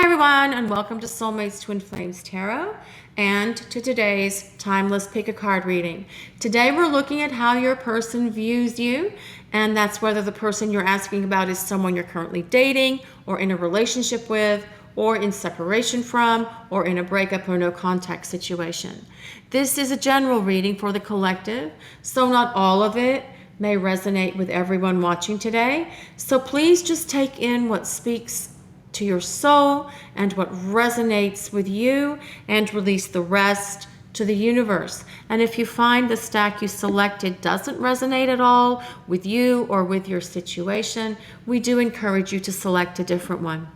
everyone, and welcome to Soulmates Twin Flames Tarot and to today's Timeless Pick a Card reading. Today we're looking at how your person views you, and that's whether the person you're asking about is someone you're currently dating or in a relationship with or in separation from or in a breakup or no contact situation. This is a general reading for the collective, so not all of it may resonate with everyone watching today. So please just take in what speaks to your soul and what resonates with you and release the rest to the universe. And if you find the stack you selected doesn't resonate at all with you or with your situation, we do encourage you to select a different one.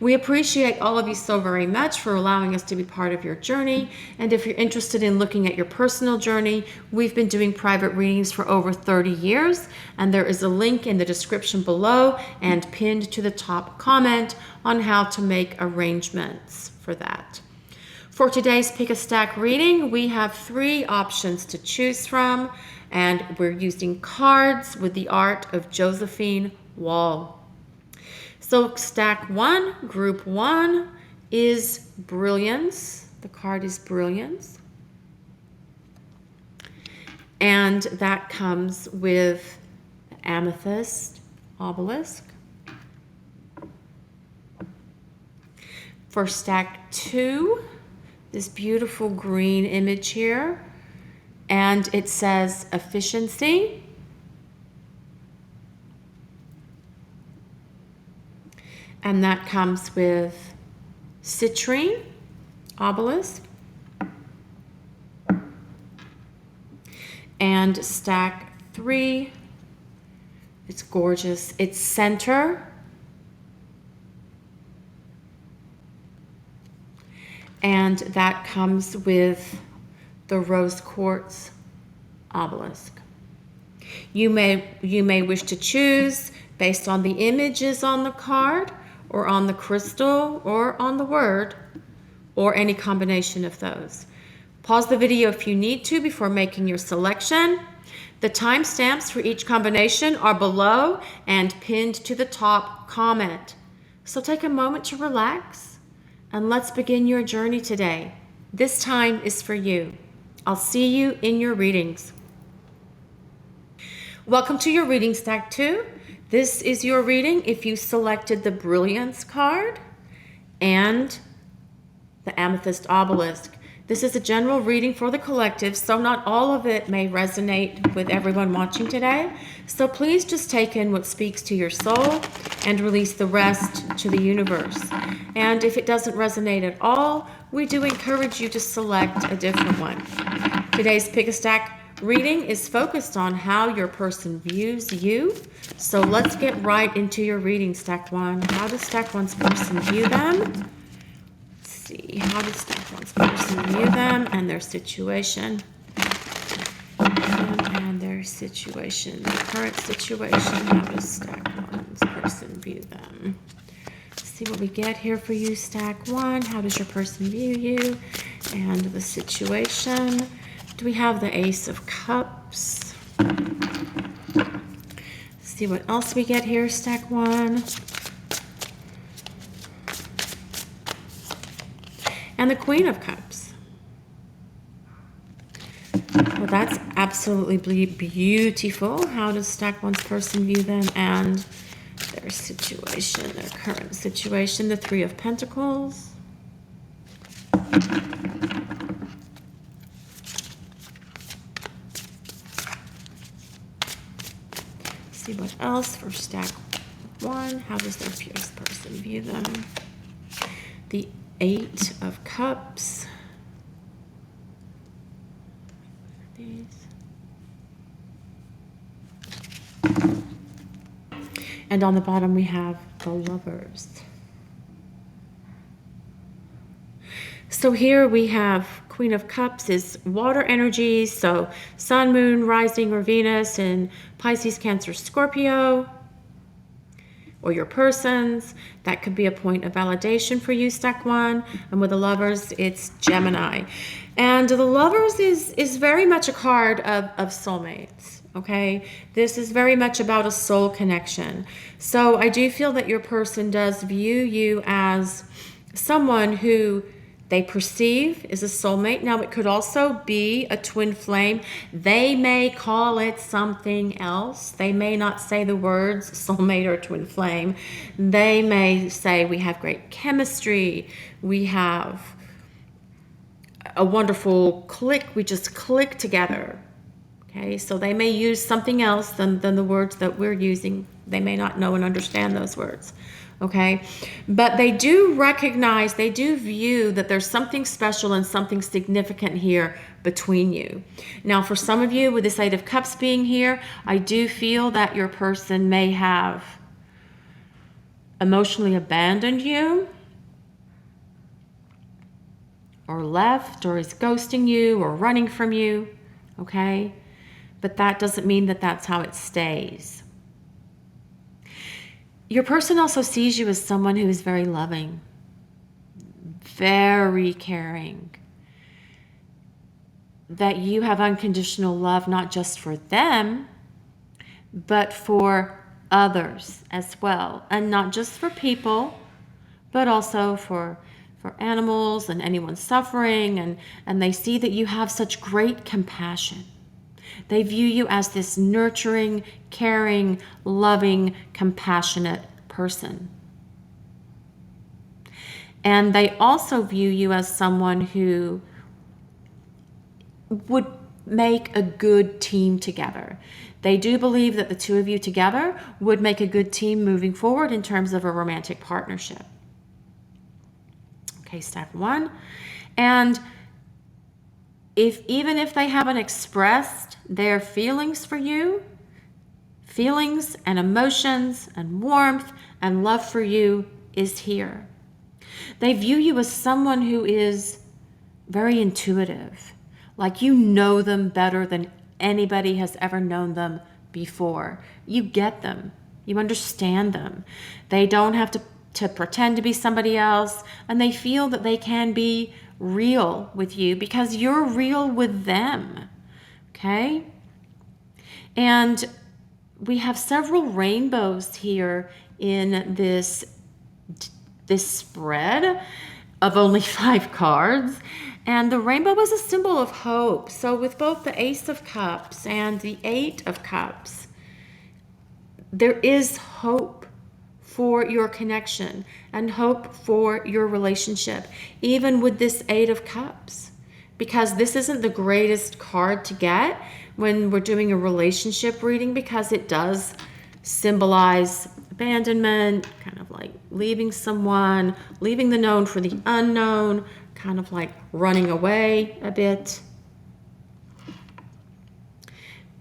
We appreciate all of you so very much for allowing us to be part of your journey. And if you're interested in looking at your personal journey, we've been doing private readings for over 30 years. And there is a link in the description below and pinned to the top comment on how to make arrangements for that. For today's Pick a Stack reading, we have 3 options to choose from. And we're using cards with the art of Josephine Wall. So stack 1, group 1 is Brilliance. The card is Brilliance. And that comes with the Amethyst Obelisk. For stack 2, this beautiful green image here. And it says Efficiency. And that comes with Citrine Obelisk. And stack 3, it's gorgeous. It's Center. And that comes with the Rose Quartz Obelisk. You may wish to choose based on the images on the card, or on the crystal, or on the word, or any combination of those. Pause the video if you need to before making your selection. The timestamps for each combination are below and pinned to the top comment. So take a moment to relax, and let's begin your journey today. This time is for you. I'll see you in your readings. Welcome to your reading stack 2. This is your reading if you selected the Brilliance card and the Amethyst Obelisk. This is a general reading for the collective, so not all of it may resonate with everyone watching today. So please just take in what speaks to your soul and release the rest to the universe. And if it doesn't resonate at all, we do encourage you to select a different one. Today's Pick a Stack reading is focused on how your person views you. So let's get right into your reading, stack 1. How does stack 1's person view them? Let's see. How does stack 1's person view them and their situation? And their situation, their current situation. How does stack 1's person view them? Let's see what we get here for you, stack 1. How does your person view you and the situation? We have the Ace of Cups. Let's see what else we get here, stack 1. And the Queen of Cups. Well, that's absolutely beautiful. How does stack 1's person view them and their situation, their current situation? The Three of Pentacles. See what else for stack 1. How does their person view them? The 8 of Cups. These. And on the bottom we have the Lovers. So here we have Queen of Cups is water energy, so Sun, Moon, Rising, or Venus in Pisces, Cancer, Scorpio, or your persons. That could be a point of validation for you, stack 1. And with the Lovers, it's Gemini. And the Lovers is very much a card of soulmates. okay? This is very much about a soul connection. So I do feel that your person does view you as someone who they perceive is a soulmate. Now, it could also be a twin flame. They may call it something else. They may not say the words soulmate or twin flame. They may say we have great chemistry. We have a wonderful click. We just click together. Okay, so they may use something else than the words that we're using. They may not know and understand those words. Okay, but they do recognize, they do view that there's something special and something significant here between you. Now, for some of you, with this Eight of Cups being here, I do feel that your person may have emotionally abandoned you, or left, or is ghosting you, or running from you. Okay, but that doesn't mean that that's how it stays. Your person also sees you as someone who is very loving, very caring, that you have unconditional love, not just for them, but for others as well. And not just for people, but also for animals and anyone suffering. And they see that you have such great compassion. They view you as this nurturing, caring, loving, compassionate person. And they also view you as someone who would make a good team together. They do believe that the two of you together would make a good team moving forward in terms of a romantic partnership. Okay, step one. And even if they haven't expressed their feelings for you, feelings and emotions and warmth and love for you is here. They view you as someone who is very intuitive, like you know them better than anybody has ever known them before. You get them. You understand them. They don't have to pretend to be somebody else, and they feel that they can be real with you because you're real with them. Okay? And we have several rainbows here in this spread of only 5 cards. And the rainbow is a symbol of hope. So with both the Ace of Cups and the 8 of Cups, there is hope for your connection and hope for your relationship, even with this 8 of Cups, because this isn't the greatest card to get when we're doing a relationship reading, because it does symbolize abandonment, kind of like leaving someone, leaving the known for the unknown, kind of like running away a bit.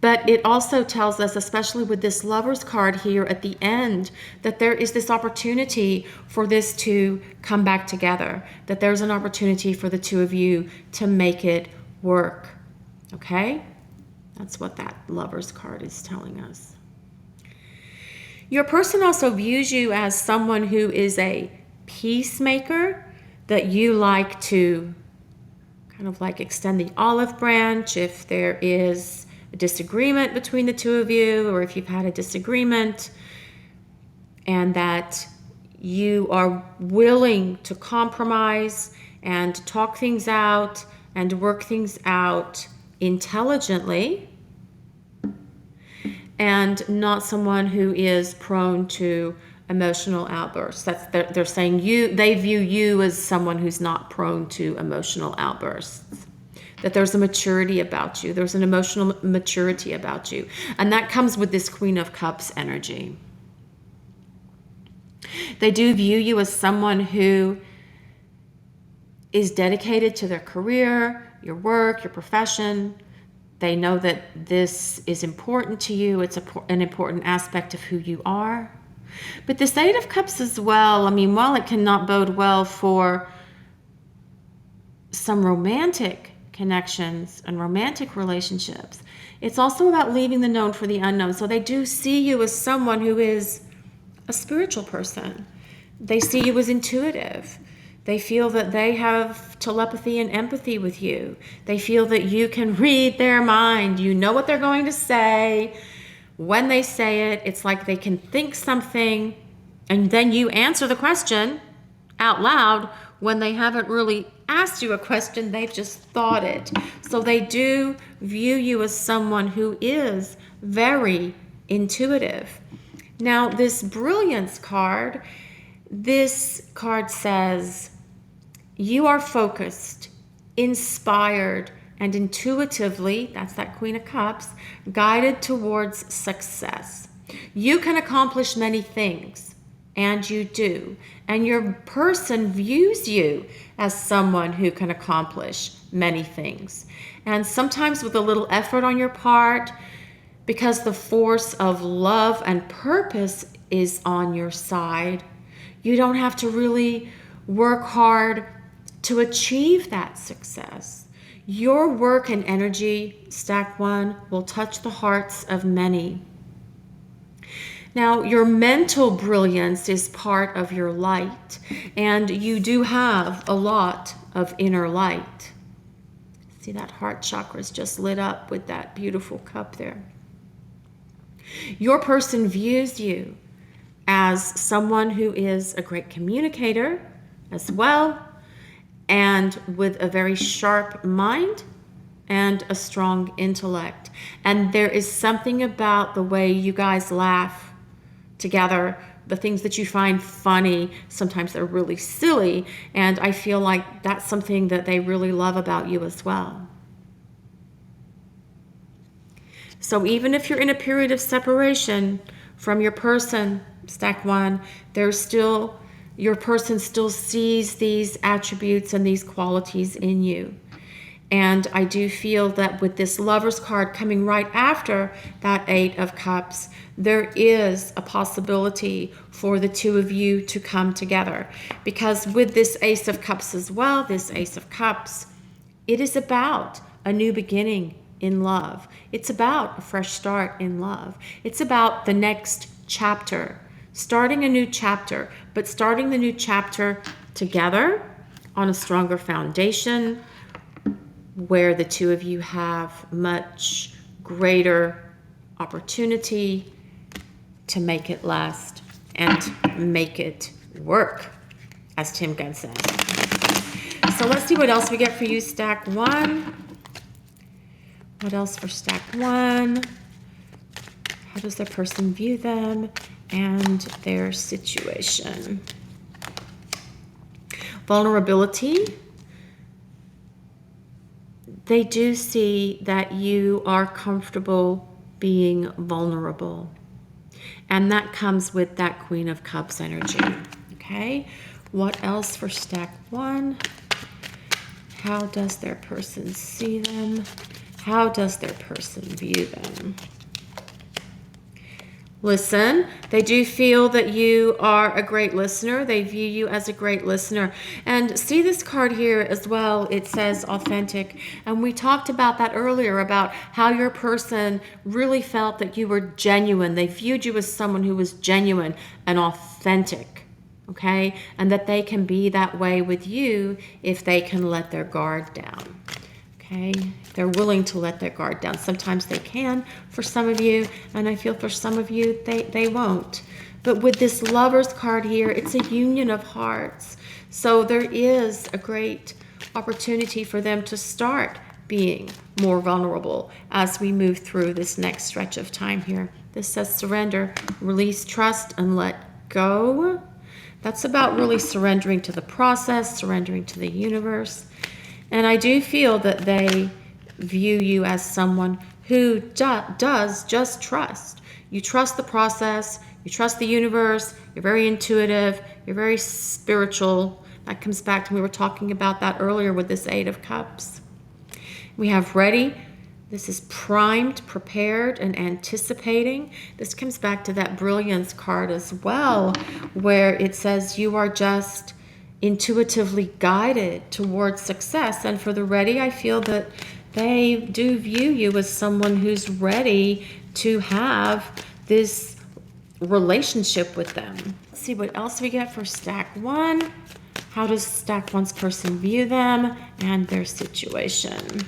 But it also tells us, especially with this Lover's card here at the end, that there is this opportunity for this to come back together, that there's an opportunity for the two of you to make it work. Okay? That's what that Lover's card is telling us. Your person also views you as someone who is a peacemaker, that you like to kind of like extend the olive branch if there is a disagreement between the two of you, or if you've had a disagreement, and that you are willing to compromise and talk things out and work things out intelligently, and not someone who is prone to emotional outbursts. They're saying they view you as someone who's not prone to emotional outbursts. That there's a maturity about you. There's an emotional maturity about you. And that comes with this Queen of Cups energy. They do view you as someone who is dedicated to their career, your work, your profession. They know that this is important to you. It's an important aspect of who you are. But this 8 of Cups as well, I mean, while it cannot bode well for some romantic connections and romantic relationships, it's also about leaving the known for the unknown. So they do see you as someone who is a spiritual person. They see you as intuitive. They feel that they have telepathy and empathy with you. They feel that you can read their mind. You know what they're going to say. When they say it, it's like they can think something, and then you answer the question out loud when they haven't really asked you a question, they've just thought it. So they do view you as someone who is very intuitive. Now, this brilliance card, this card says, you are focused, inspired, and intuitively, that's that Queen of Cups, guided towards success. You can accomplish many things, and you do. And your person views you as someone who can accomplish many things. And sometimes with a little effort on your part, because the force of love and purpose is on your side, you don't have to really work hard to achieve that success. Your work and energy, Stack 1, will touch the hearts of many. Now, your mental brilliance is part of your light, and you do have a lot of inner light. See, that heart chakra is just lit up with that beautiful cup there. Your person views you as someone who is a great communicator as well, and with a very sharp mind and a strong intellect. And there is something about the way you guys laugh together, the things that you find funny, sometimes they're really silly, and I feel like that's something that they really love about you as well. So even if you're in a period of separation from your person, Stack 1, there's still, your person still sees these attributes and these qualities in you. And I do feel that with this Lover's card coming right after that Eight of Cups, there is a possibility for the two of you to come together. Because with this Ace of Cups as well, this Ace of Cups, it is about a new beginning in love. It's about a fresh start in love. It's about the next chapter, starting a new chapter, but starting the new chapter together on a stronger foundation, where the two of you have much greater opportunity to make it last and make it work, as Tim Gunn says. So let's see what else we get for you, Stack 1. What else for Stack 1? How does their person view them and their situation? Vulnerability. They do see that you are comfortable being vulnerable. And that comes with that Queen of Cups energy. Okay? What else for Stack 1? How does their person see them? How does their person view them? Listen, they do feel that you are a great listener. They view you as a great listener. And see this card here as well. It says authentic. And we talked about that earlier, about how your person really felt that you were genuine. They viewed you as someone who was genuine and authentic. Okay? And that they can be that way with you if they can let their guard down. Okay, they're willing to let their guard down. Sometimes they can for some of you, and I feel for some of you they won't. But with this Lover's card here, it's a union of hearts. So there is a great opportunity for them to start being more vulnerable as we move through this next stretch of time here. This says surrender, release, trust, and let go. That's about really surrendering to the process, surrendering to the universe. And I do feel that they view you as someone who does just trust. You trust the process, you trust the universe, you're very intuitive, you're very spiritual. That comes back to, we were talking about that earlier with this Eight of Cups. We have ready. This is primed, prepared, and anticipating. This comes back to that brilliance card as well, where it says you are just intuitively guided towards success. And for the ready, I feel that they do view you as someone who's ready to have this relationship with them. Let's see what else we get for Stack 1. How does stack one's person view them and their situation?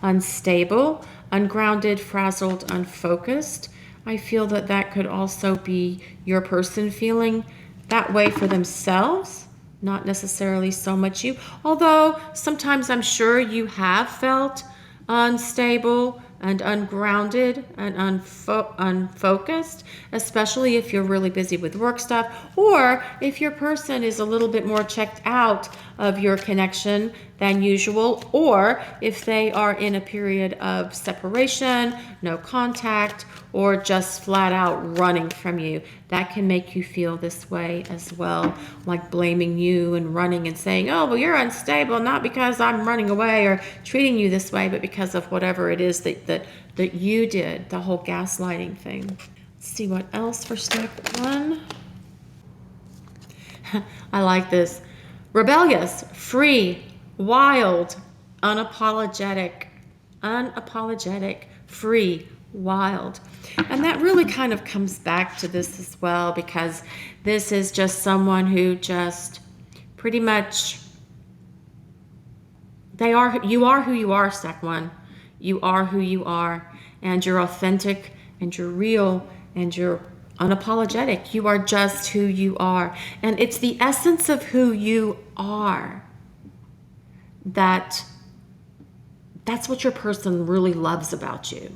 Unstable, ungrounded, frazzled, unfocused. I feel that that could also be your person feeling that way for themselves, not necessarily so much you. Although sometimes I'm sure you have felt unstable and ungrounded and unfocused, especially if you're really busy with work stuff, or if your person is a little bit more checked out of your connection than usual, or if they are in a period of separation, no contact, or just flat out running from you. That can make you feel this way as well, like blaming you and running and saying, oh, well, you're unstable, not because I'm running away or treating you this way, but because of whatever it is that you did, the whole gaslighting thing. Let's see what else for step one. I like this. Rebellious, free, wild, unapologetic, free, wild. And that really kind of comes back to this as well, because this is just someone who just pretty much, you are who you are, step one. You are who you are, and you're authentic, and you're real, and you're unapologetic. You are just who you are. And it's the essence of who you are that's what your person really loves about you.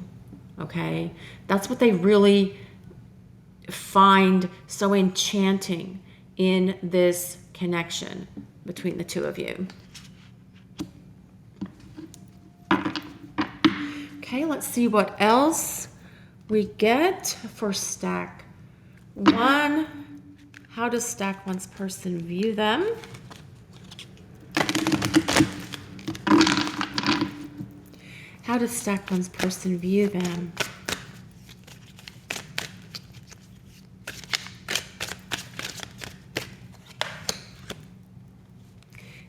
Okay? That's what they really find so enchanting in this connection between the two of you. Okay, let's see what else we get for stack one. How does stack one's person view them? How does stack one's person view them?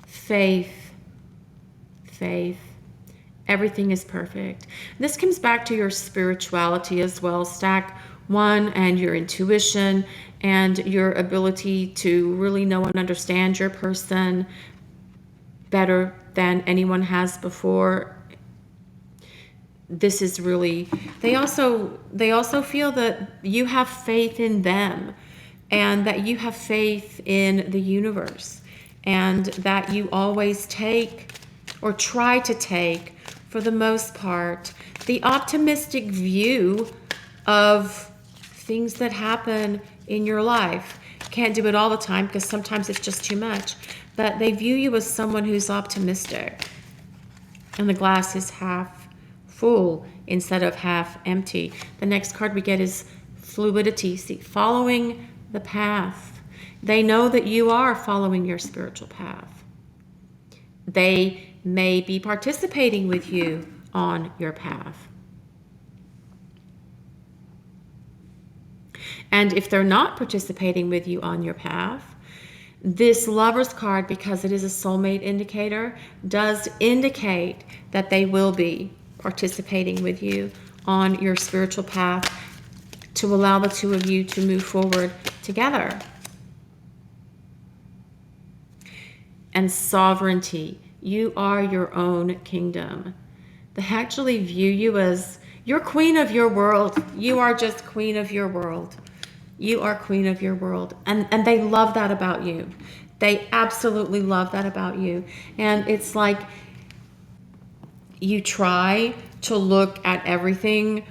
Faith. Everything is perfect. This comes back to your spirituality as well, stack one, and your intuition and your ability to really know and understand your person better than anyone has before. This is really, they also feel that you have faith in them, and that you have faith in the universe, and that you always take, or try to take, for the most part, the optimistic view of things that happen in your life. Can't do it all the time, because sometimes it's just too much, but they view you as someone who's optimistic, and the glass is half full instead of half empty. The next card we get is fluidity. See, following the path. They know that you are following your spiritual path. They may be participating with you on your path. And if they're not participating with you on your path, this Lover's card, because it is a soulmate indicator, does indicate that they will be participating with you on your spiritual path to allow the two of you to move forward together. And sovereignty. You are your own kingdom. They actually view you as, you're queen of your world. You are just queen of your world. You are queen of your world. And they love that about you. They absolutely love that about you. And it's like you try to look at everything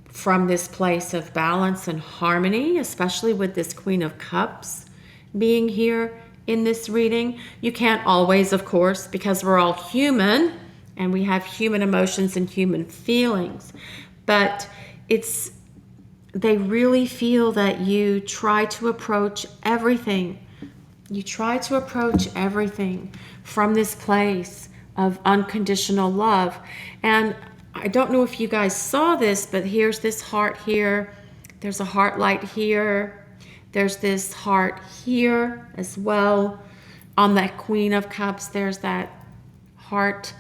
from this place of balance and harmony, especially with this Queen of Cups being here in this reading. You can't always, of course, because we're all human and we have human emotions and human feelings. But they really feel that you try to approach everything. You try to approach everything from this place of unconditional love. And I don't know if you guys saw this, but here's this heart here. There's a heart light here. There's this heart here as well. On that Queen of Cups, there's that heart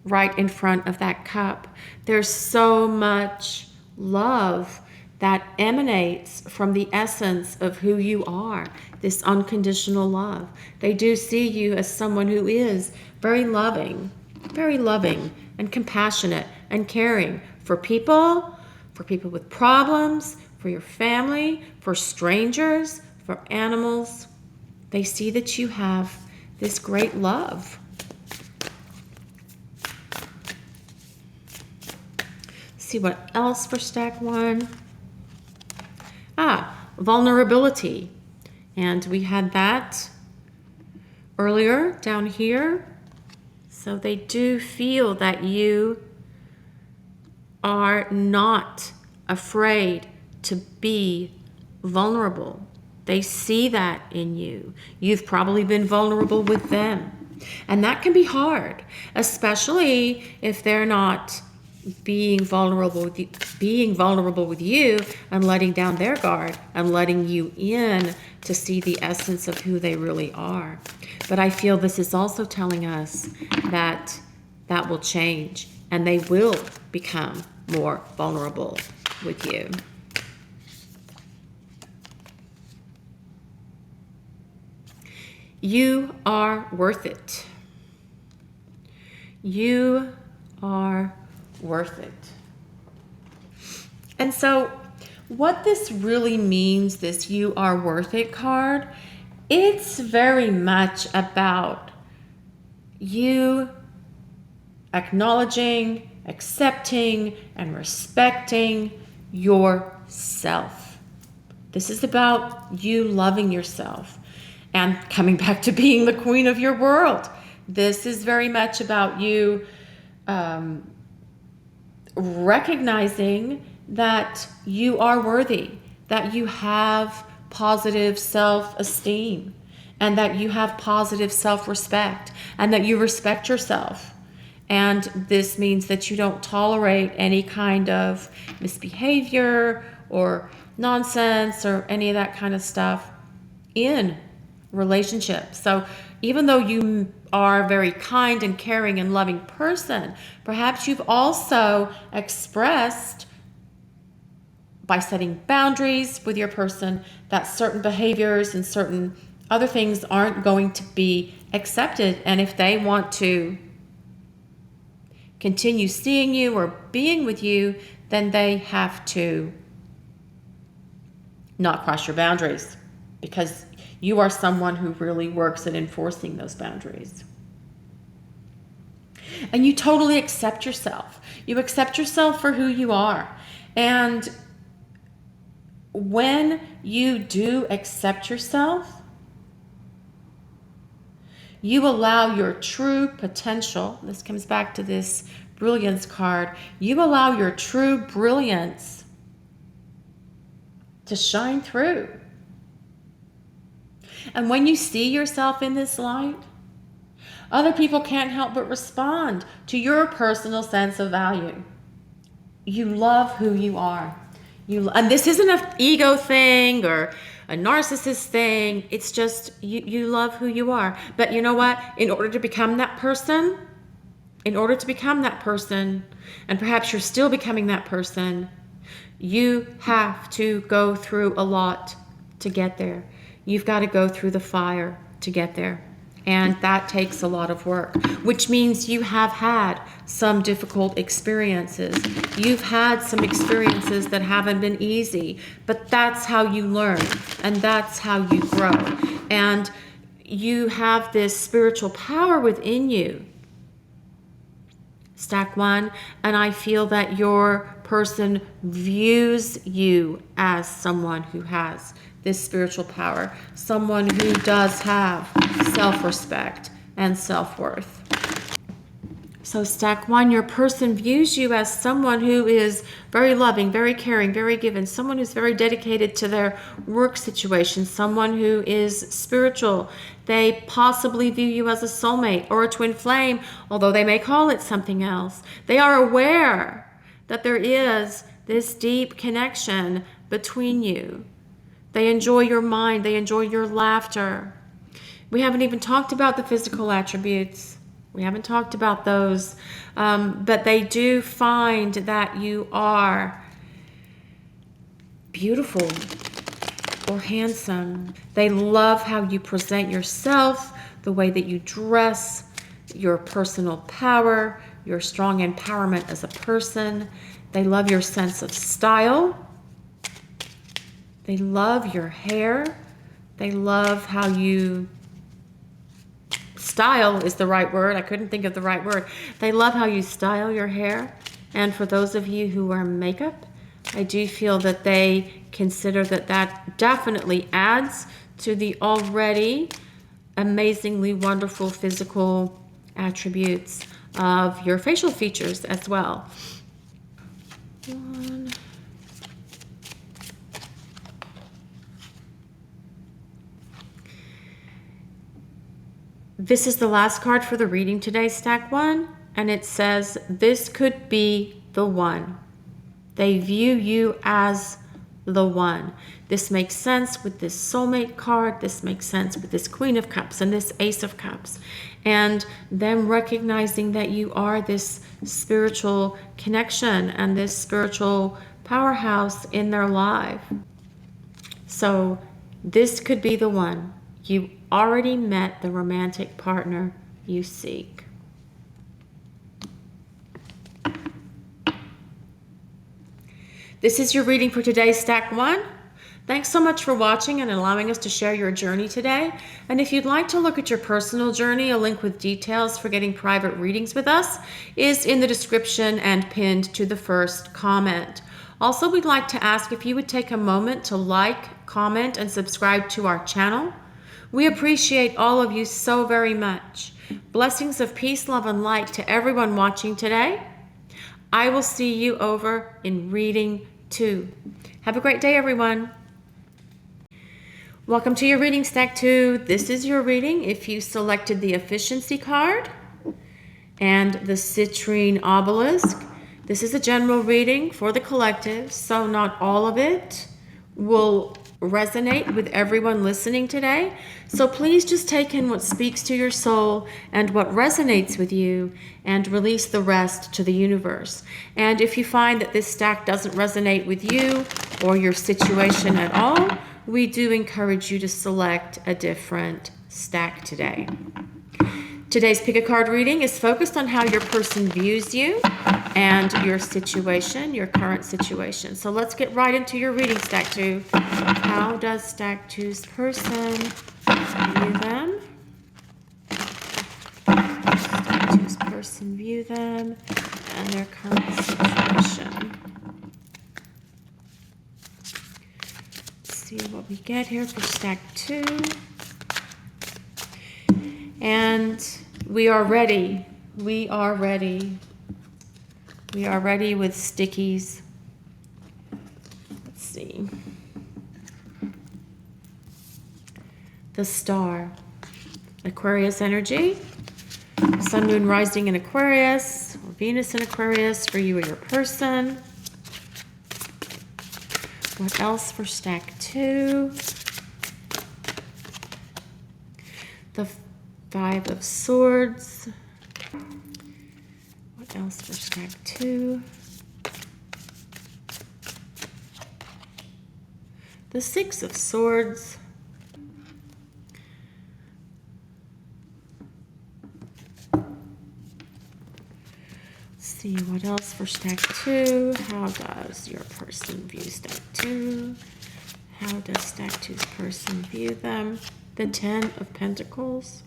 right in front of that cup. There's so much love that emanates from the essence of who you are, this unconditional love. They do see you as someone who is very loving and compassionate and caring for people with problems, for your family, for strangers, for animals. They see that you have this great love. See what else for stack 1. Vulnerability. And we had that earlier down here. So they do feel that you are not afraid to be vulnerable. They see that in you. You've probably been vulnerable with them. And that can be hard, especially if they're not being vulnerable with you and letting down their guard and letting you in to see the essence of who they really are. But I feel this is also telling us that that will change and they will become more vulnerable with you. You are worth it. You are worth it. And so what this really means, this you are worth it card, it's very much about you acknowledging, accepting, and respecting yourself. This is about you loving yourself and coming back to being the queen of your world. This is very much about you recognizing that you are worthy, that you have positive self-esteem, and that you have positive self-respect, and that you respect yourself. And this means that you don't tolerate any kind of misbehavior or nonsense or any of that kind of stuff in relationships. So even though you are a very kind and caring and loving person, perhaps you've also expressed by setting boundaries with your person that certain behaviors and certain other things aren't going to be accepted. And if they want to continue seeing you or being with you, then they have to not cross your boundaries, because you are someone who really works at enforcing those boundaries. And you totally accept yourself. You accept yourself for who you are. And when you do accept yourself, you allow your true potential. This comes back to this brilliance card. You allow your true brilliance to shine through. And when you see yourself in this light, other people can't help but respond to your personal sense of value. You love who you are. And this isn't an ego thing or a narcissist thing. It's just you love who you are. But you know what? In order to become that person, and perhaps you're still becoming that person, you have to go through a lot to get there. You've got to go through the fire to get there. And that takes a lot of work, which means you have had some difficult experiences. You've had some experiences that haven't been easy, but that's how you learn and that's how you grow. And you have this spiritual power within you, stack 1, and I feel that your person views you as someone who has this spiritual power, someone who does have self-respect and self-worth. So stack 1, your person views you as someone who is very loving, very caring, very giving, someone who's very dedicated to their work situation, someone who is spiritual. They possibly view you as a soulmate or a twin flame, although they may call it something else. They are aware that there is this deep connection between you. They enjoy your mind. They enjoy your laughter. We haven't even talked about the physical attributes. We haven't talked about those. But they do find that you are beautiful or handsome. They love how you present yourself, the way that you dress, your personal power, your strong empowerment as a person. They love your sense of style. They love your hair. They love how you... Style is the right word. I couldn't think of the right word. They love how you style your hair. And for those of you who wear makeup, I do feel that they consider that that definitely adds to the already amazingly wonderful physical attributes of your facial features as well. This is the last card for the reading today, stack 1, and it says, this could be the one. They view you as the one. This makes sense with this soulmate card. This makes sense with this Queen of Cups and this Ace of Cups. And them recognizing that you are this spiritual connection and this spiritual powerhouse in their life. So this could be the one. You already met the romantic partner you seek. This is your reading for today, stack 1. Thanks so much for watching and allowing us to share your journey today. And if you'd like to look at your personal journey, a link with details for getting private readings with us is in the description and pinned to the first comment. Also, we'd like to ask if you would take a moment to like, comment, and subscribe to our channel. We appreciate all of you so very much. Blessings of peace, love, and light to everyone watching today. I will see you over in reading 2. Have a great day, everyone. Welcome to your reading, stack 2. This is your reading if you selected the efficiency card and the citrine obelisk. This is a general reading for the collective, so not all of it will resonate with everyone listening today. So please just take in what speaks to your soul and what resonates with you and release the rest to the universe. And if you find that this stack doesn't resonate with you or your situation at all, we do encourage you to select a different stack today. Today's pick a card reading is focused on how your person views you and your situation, your current situation. So let's get right into your reading, stack 2. How does stack 2's person view them? Stack 2's person view them and their current situation. Let's see what we get here for stack 2. And we are ready. We are ready. We are ready with stickies. Let's see. The Star. Aquarius energy. Sun, Moon, Rising in Aquarius. Or Venus in Aquarius for you or your person. What else for stack 2? The 5 of Swords. What else for stack 2? The 6 of Swords. Let's see what else for stack 2. How does your person view stack 2? How does stack 2's person view them? The 10 of Pentacles.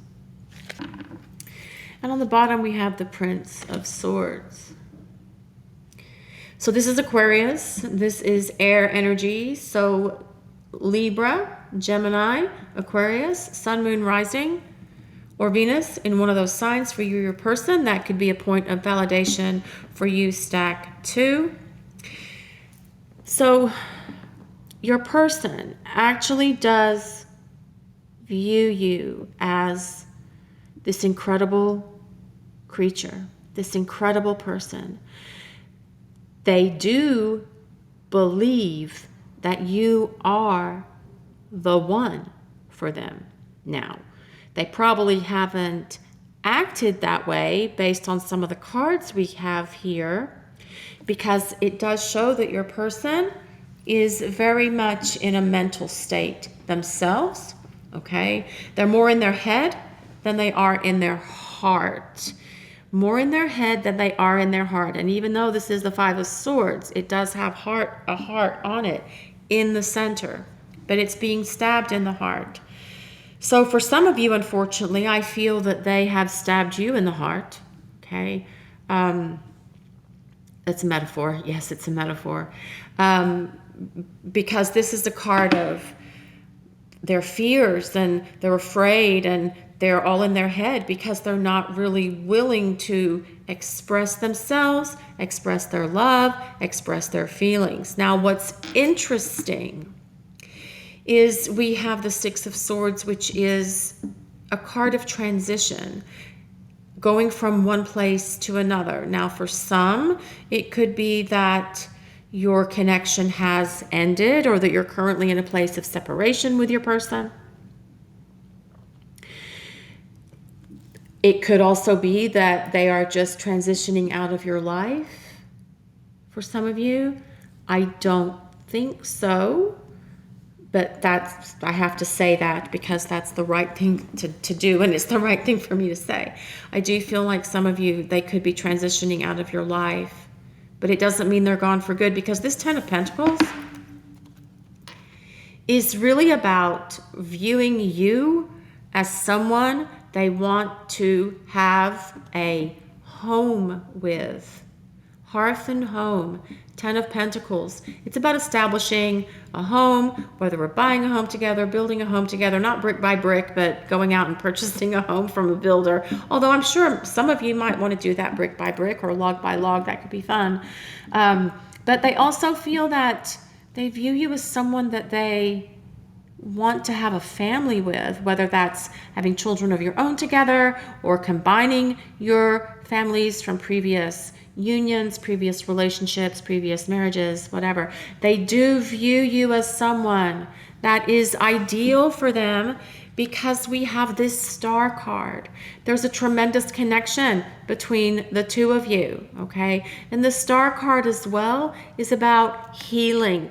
And on the bottom, we have the Prince of Swords. So this is Aquarius. This is air energy. So Libra, Gemini, Aquarius, Sun, Moon, Rising, or Venus in one of those signs for you or your person. That could be a point of validation for you, stack 2. So your person actually does view you as this incredible creature, this incredible person. They do believe that you are the one for them. Now, they probably haven't acted that way based on some of the cards we have here, because it does show that your person is very much in a mental state themselves, okay? They're more in their head than they are in their heart. More in their head than they are in their heart. And even though this is the Five of Swords, it does have a heart on it in the center, but it's being stabbed in the heart. So for some of you, unfortunately, I feel that they have stabbed you in the heart, okay? It's a metaphor. Yes, it's a metaphor. Because this is the card of their fears, and they're afraid, and they're all in their head because they're not really willing to express themselves, express their love, express their feelings. Now, what's interesting is we have the Six of Swords, which is a card of transition, going from one place to another. Now, for some, it could be that your connection has ended, or that you're currently in a place of separation with your person. It could also be that they are just transitioning out of your life. For some of you, I don't think so, but I have to say that because that's the right thing to do, and it's the right thing for me to say. I do feel like some of you, they could be transitioning out of your life, but it doesn't mean they're gone for good, because this Ten of Pentacles is really about viewing you as someone they want to have a home with. Hearth and home. Ten of Pentacles. It's about establishing a home, whether we're buying a home together, building a home together, not brick by brick, but going out and purchasing a home from a builder. Although I'm sure some of you might want to do that brick by brick or log by log. That could be fun. But they also feel that they view you as someone that they want to have a family with, whether that's having children of your own together or combining your families from previous unions, previous relationships, previous marriages, whatever. They do view you as someone that is ideal for them, because we have this Star card. There's a tremendous connection between the two of you, okay? And the Star card as well is about healing.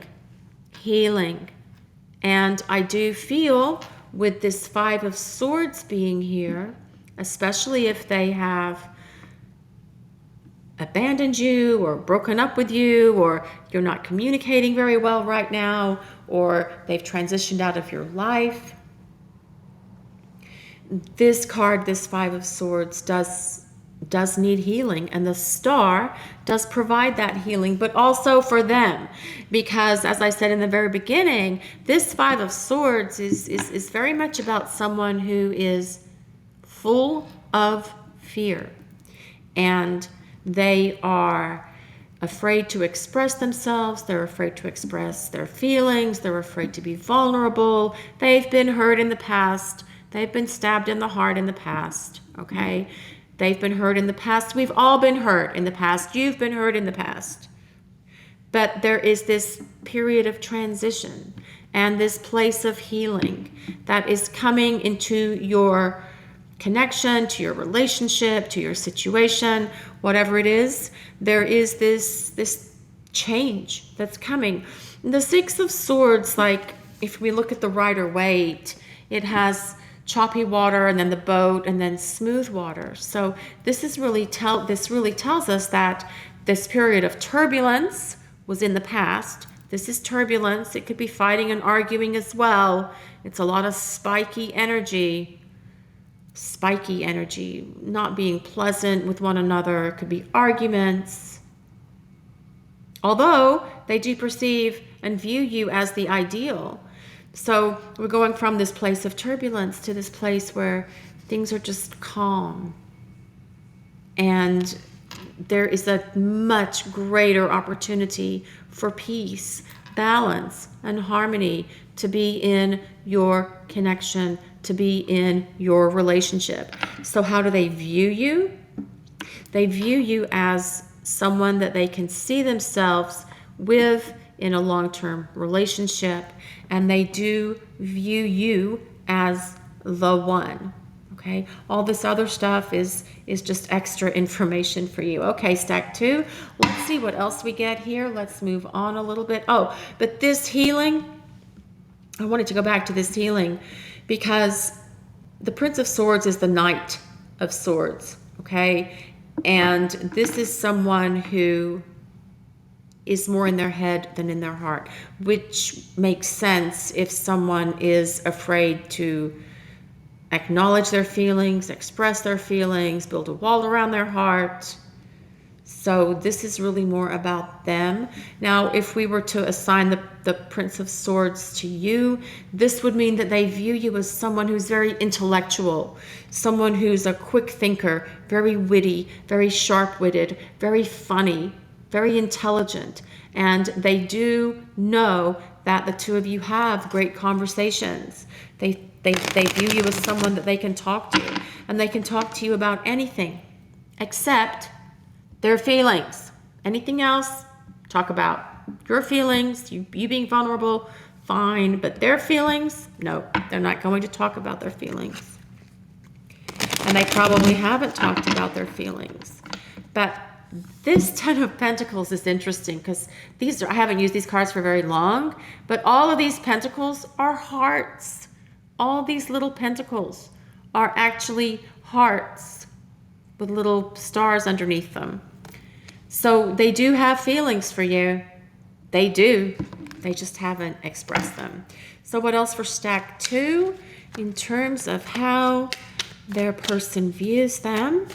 And I do feel with this Five of Swords being here, especially if they have abandoned you or broken up with you, or you're not communicating very well right now, or they've transitioned out of your life, this card, this Five of Swords, does need healing, and the Star does provide that healing, but also for them, because as I said in the very beginning, this Five of Swords is very much about someone who is full of fear, and they are afraid to express themselves, they're afraid to express their feelings, they're afraid to be vulnerable, they've been hurt in the past, they've been stabbed in the heart in the past, okay? They've been hurt in the past. We've all been hurt in the past. You've been hurt in the past. But there is this period of transition and this place of healing that is coming into your connection, to your relationship, to your situation, whatever it is. There is this change that's coming. The Six of Swords, like if we look at the Rider-Waite, it has choppy water, and then the boat, and then smooth water. So this really tells us that this period of turbulence was in the past. This is turbulence. It could be fighting and arguing as well. It's a lot of spiky energy, not being pleasant with one another. It could be arguments. Although they do perceive and view you as the ideal. So we're going from this place of turbulence to this place where things are just calm. And there is a much greater opportunity for peace, balance, and harmony to be in your connection, to be in your relationship. So how do they view you? They view you as someone that they can see themselves with in a long-term relationship, and they do view you as the one. Okay, all this other stuff is just extra information for you. Okay, stack 2. Let's see what else we get here. Let's move on a little bit. Oh, but this healing, I wanted to go back to this healing because the Prince of Swords is the Knight of Swords, okay? And this is someone who is more in their head than in their heart, which makes sense if someone is afraid to acknowledge their feelings, express their feelings, build a wall around their heart. So this is really more about them. Now, if we were to assign the Prince of Swords to you, this would mean that they view you as someone who's very intellectual, someone who's a quick thinker, very witty, very sharp-witted, very funny, very intelligent. And they do know that the two of you have great conversations. They view you as someone that they can talk to, and they can talk to you about anything except their feelings. Anything else, talk about your feelings, you being vulnerable, fine, but their feelings, no, they're not going to talk about their feelings. And they probably haven't talked about their feelings. But this Ten of Pentacles is interesting because I haven't used these cards for very long, but all of these pentacles are hearts. All these little pentacles are actually hearts with little stars underneath them. So they do have feelings for you. They do. They just haven't expressed them. So what else for stack 2 in terms of how their person views them?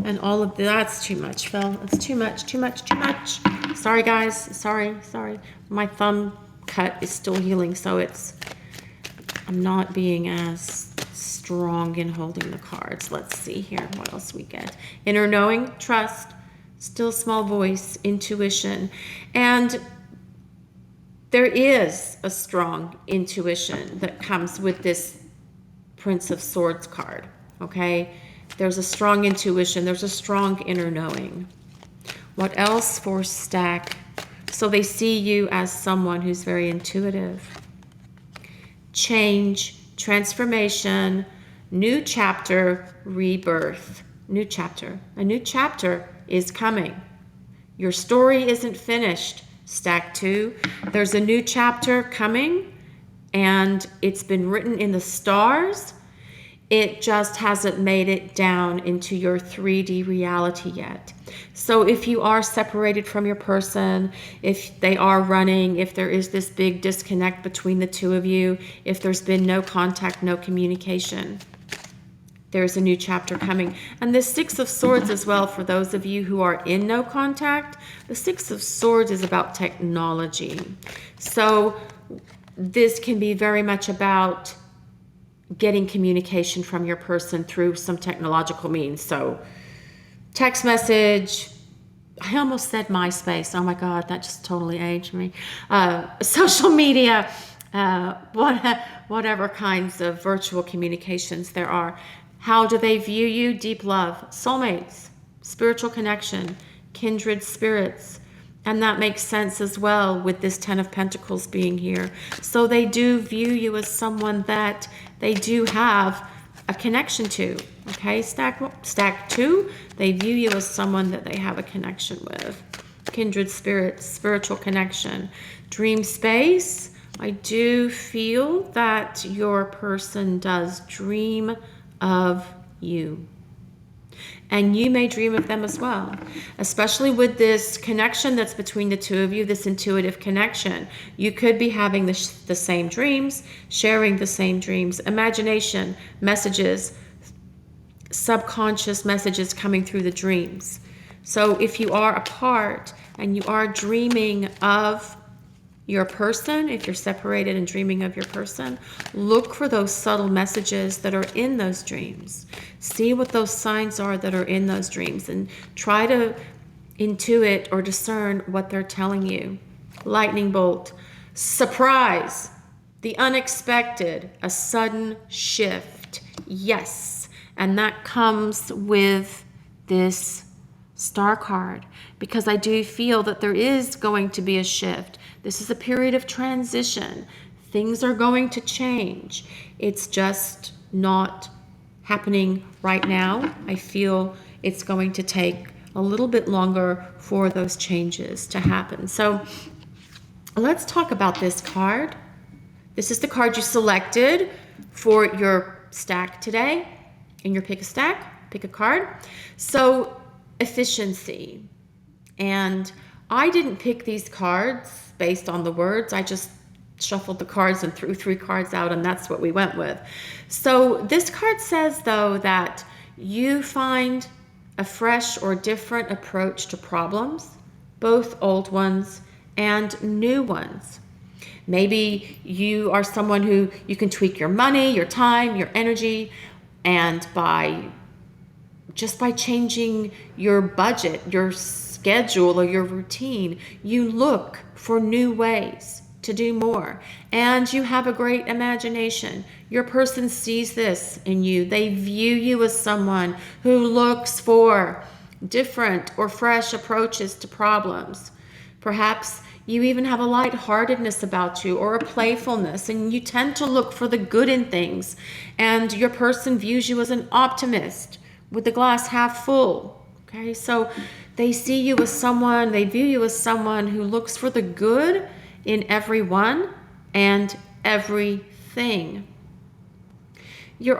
And all of that's too much, Phil. It's too much. Sorry, guys. Sorry. My thumb cut is still healing, so I'm not being as strong in holding the cards. Let's see here what else we get. Inner knowing, trust, still small voice, intuition. And there is a strong intuition that comes with this Prince of Swords card, okay? There's a strong intuition. There's a strong inner knowing. What else for stack? So they see you as someone who's very intuitive. Change, transformation, new chapter, rebirth. New chapter. A new chapter is coming. Your story isn't finished, stack 2. There's a new chapter coming, and it's been written in the stars. It just hasn't made it down into your 3D reality yet. So if you are separated from your person, if they are running, if there is this big disconnect between the two of you, if there's been no contact, no communication, there's a new chapter coming. And the Six of Swords as well, for those of you who are in no contact, the Six of Swords is about technology. So this can be very much about getting communication from your person through some technological means. So text message, I almost said MySpace. Oh my God, that just totally aged me. Social media, whatever kinds of virtual communications there are. How do they view you? Deep love, soulmates, spiritual connection, kindred spirits. And that makes sense as well with this Ten of Pentacles being here. So they do view you as someone that they do have a connection to. Okay, stack 2, they view you as someone that they have a connection with. Kindred spirits, spiritual connection. Dream space, I do feel that your person does dream of you. And you may dream of them as well, especially with this connection that's between the two of you, this intuitive connection. You could be having the same dreams, sharing the same dreams, imagination, messages, subconscious messages coming through the dreams. So if you are apart and you are dreaming of your person, if you're separated and dreaming of your person, look for those subtle messages that are in those dreams. See what those signs are that are in those dreams and try to intuit or discern what they're telling you. Lightning bolt, surprise, the unexpected, a sudden shift. Yes, and that comes with this Star card, because I do feel that there is going to be a shift. This is a period of transition. things are going to change. It's just not happening right now. I feel it's going to take a little bit longer for those changes to happen. So let's talk about this card. This is the card you selected for your stack today. In your pick a stack, pick a card. So efficiency. And I didn't pick these cards based on the words. I just shuffled the cards and threw 3 cards out, and that's what we went with. So this card says, though, that you find a fresh or different approach to problems, both old ones and new ones. Maybe you are someone who you can tweak your money, your time, your energy, and just by changing your budget, your schedule, or your routine, you look for new ways to do more. And you have a great imagination. Your person sees this in you. They view you as someone who looks for different or fresh approaches to problems. Perhaps you even have a lightheartedness about you, or a playfulness, and you tend to look for the good in things. And your person views you as an optimist with the glass half full. Okay, so they see you as someone, they view you as someone who looks for the good in everyone and everything. Your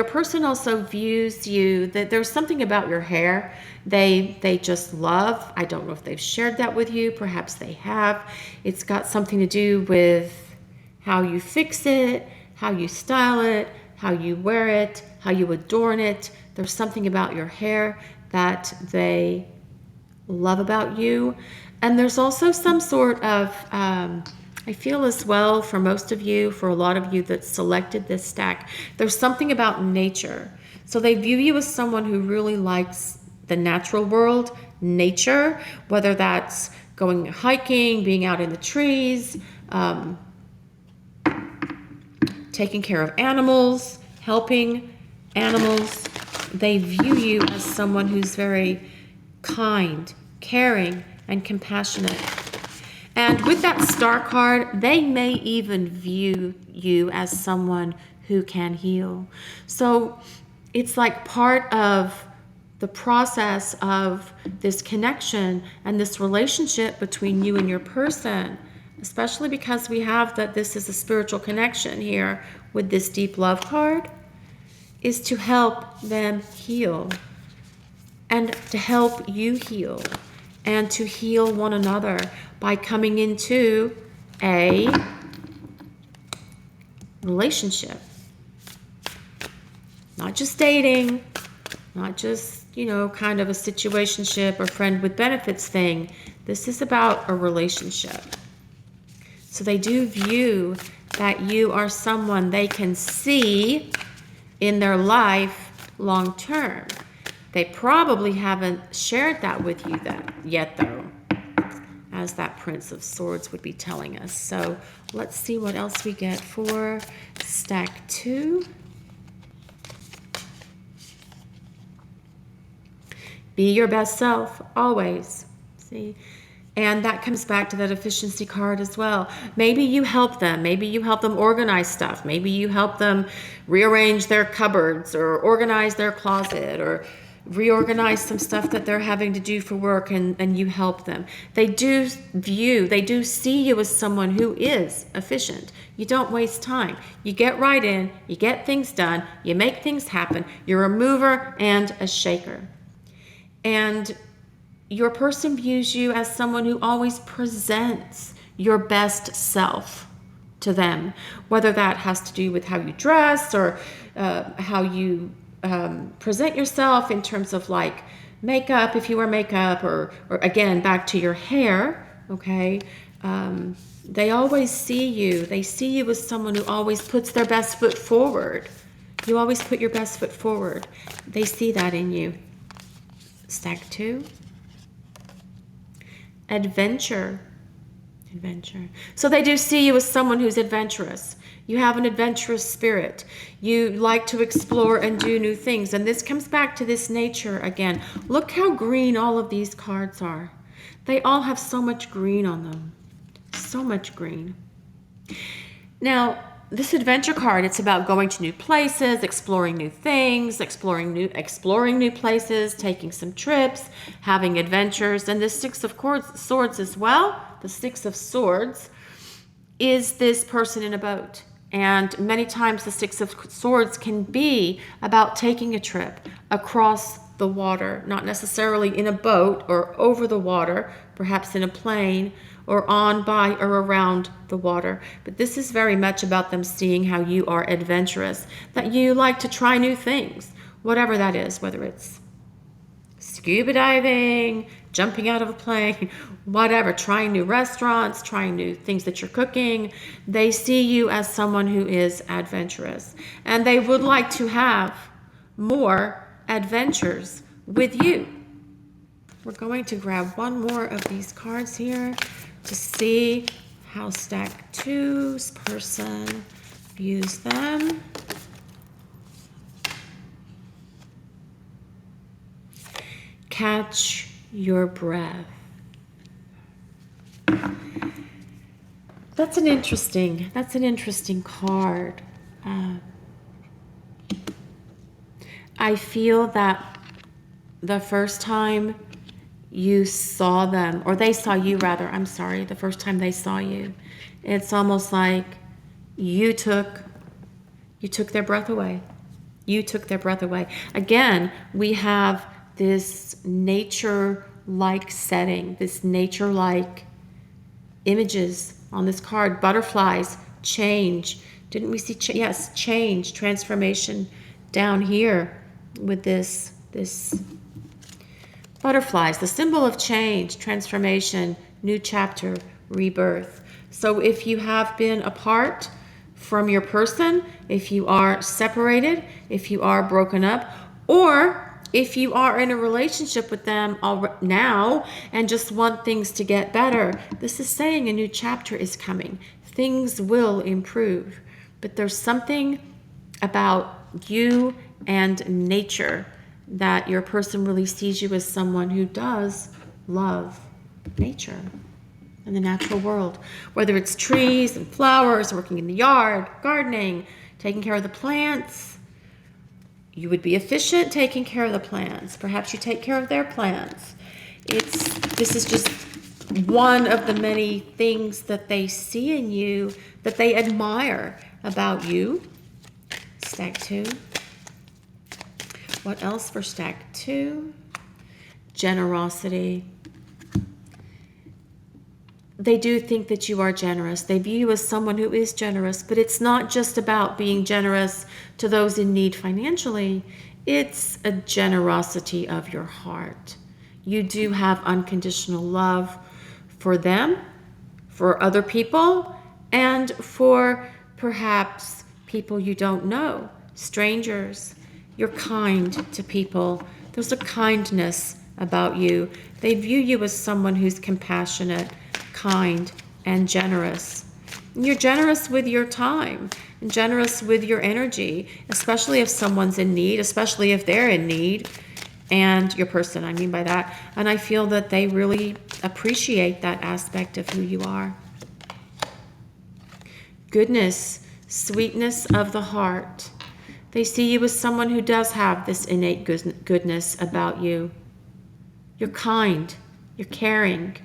person also views you, that there's something about your hair they just love. I don't know if they've shared that with you. Perhaps they have. It's got something to do with how you fix it, how you style it, how you wear it, how you adorn it. There's something about your hair that they love about you. And there's also some sort of, I feel as well, for most of you, for a lot of you that selected this stack, there's something about nature. So they view you as someone who really likes the natural world, nature, whether that's going hiking, being out in the trees, taking care of animals, helping animals. They view you as someone who's very kind, caring, and compassionate. And with that star card, they may even view you as someone who can heal. So it's like part of the process of this connection and this relationship between you and your person, especially because we have that this is a spiritual connection here with this deep love card, is to help them heal and to help you heal and to heal one another by coming into a relationship. Not just dating, not just, kind of a situationship or friend with benefits thing. This is about a relationship. So they do view that you are someone they can see in their life long term. They probably haven't shared that with you yet, though, as that Prince of Swords would be telling us. So let's see what else we get for stack 2. Be your best self, always. See? And that comes back to that efficiency card as well. Maybe you help them. Maybe you help them organize stuff. Maybe you help them rearrange their cupboards or organize their closet or reorganize some stuff that they're having to do for work, and you help them. They do see you as someone who is efficient. You don't waste time. You get right in, you get things done, you make things happen. You're a mover and a shaker. And your person views you as someone who always presents your best self to them, whether that has to do with how you dress or how you present yourself in terms of like makeup, if you wear makeup, or again, back to your hair, okay? They always see you. They see you as someone who always puts their best foot forward. You always put your best foot forward. They see that in you. Stack 2. Adventure. So they do see you as someone who's adventurous. You have an adventurous spirit. You like to explore and do new things. And this comes back to this nature again. Look how green all of these cards are. They all have so much green on them. So much green. Now, this adventure card, it's about going to new places, exploring new things, exploring new places, taking some trips, having adventures. And the Six of Swords as well, the Six of Swords, is this person in a boat. And many times the Six of Swords can be about taking a trip across the water, not necessarily in a boat or over the water, perhaps in a plane or on, by, or around the water. But this is very much about them seeing how you are adventurous, that you like to try new things, whatever that is, whether it's scuba diving, jumping out of a plane, whatever, trying new restaurants, trying new things that you're cooking. They see you as someone who is adventurous, and they would like to have more adventures with you. We're going to grab one more of these cards here to see how stack 2's person views them. Catch your breath. That's an interesting card. I feel that the first time you saw them, or they saw you rather, I'm sorry, the first time they saw you, it's almost like you took their breath away. You took their breath away. Again, we have this nature-like setting, this nature-like images on this card. Butterflies, change. Didn't we see, yes, change, transformation down here with this butterflies, the symbol of change, transformation, new chapter, rebirth. So if you have been apart from your person, if you are separated, if you are broken up, or if you are in a relationship with them now and just want things to get better, this is saying a new chapter is coming. Things will improve. But there's something about you and nature that your person really sees you as someone who does love nature and the natural world. Whether it's trees and flowers, working in the yard, gardening, taking care of the plants. You would be efficient taking care of the plants. Perhaps you take care of their plants. This is just one of the many things that they see in you, that they admire about you. Stack 2. What else for stack 2? Generosity. They do think that you are generous. They view you as someone who is generous, but it's not just about being generous to those in need financially. It's a generosity of your heart. You do have unconditional love for them, for other people, and for perhaps people you don't know, strangers. You're kind to people. There's a kindness about you. They view you as someone who's compassionate, kind, and generous. And you're generous with your time and generous with your energy, especially if someone's in need, especially if they're in need, and your person, I mean by that. And I feel that they really appreciate that aspect of who you are. Goodness, sweetness of the heart. They see you as someone who does have this innate goodness about you. You're kind, you're caring,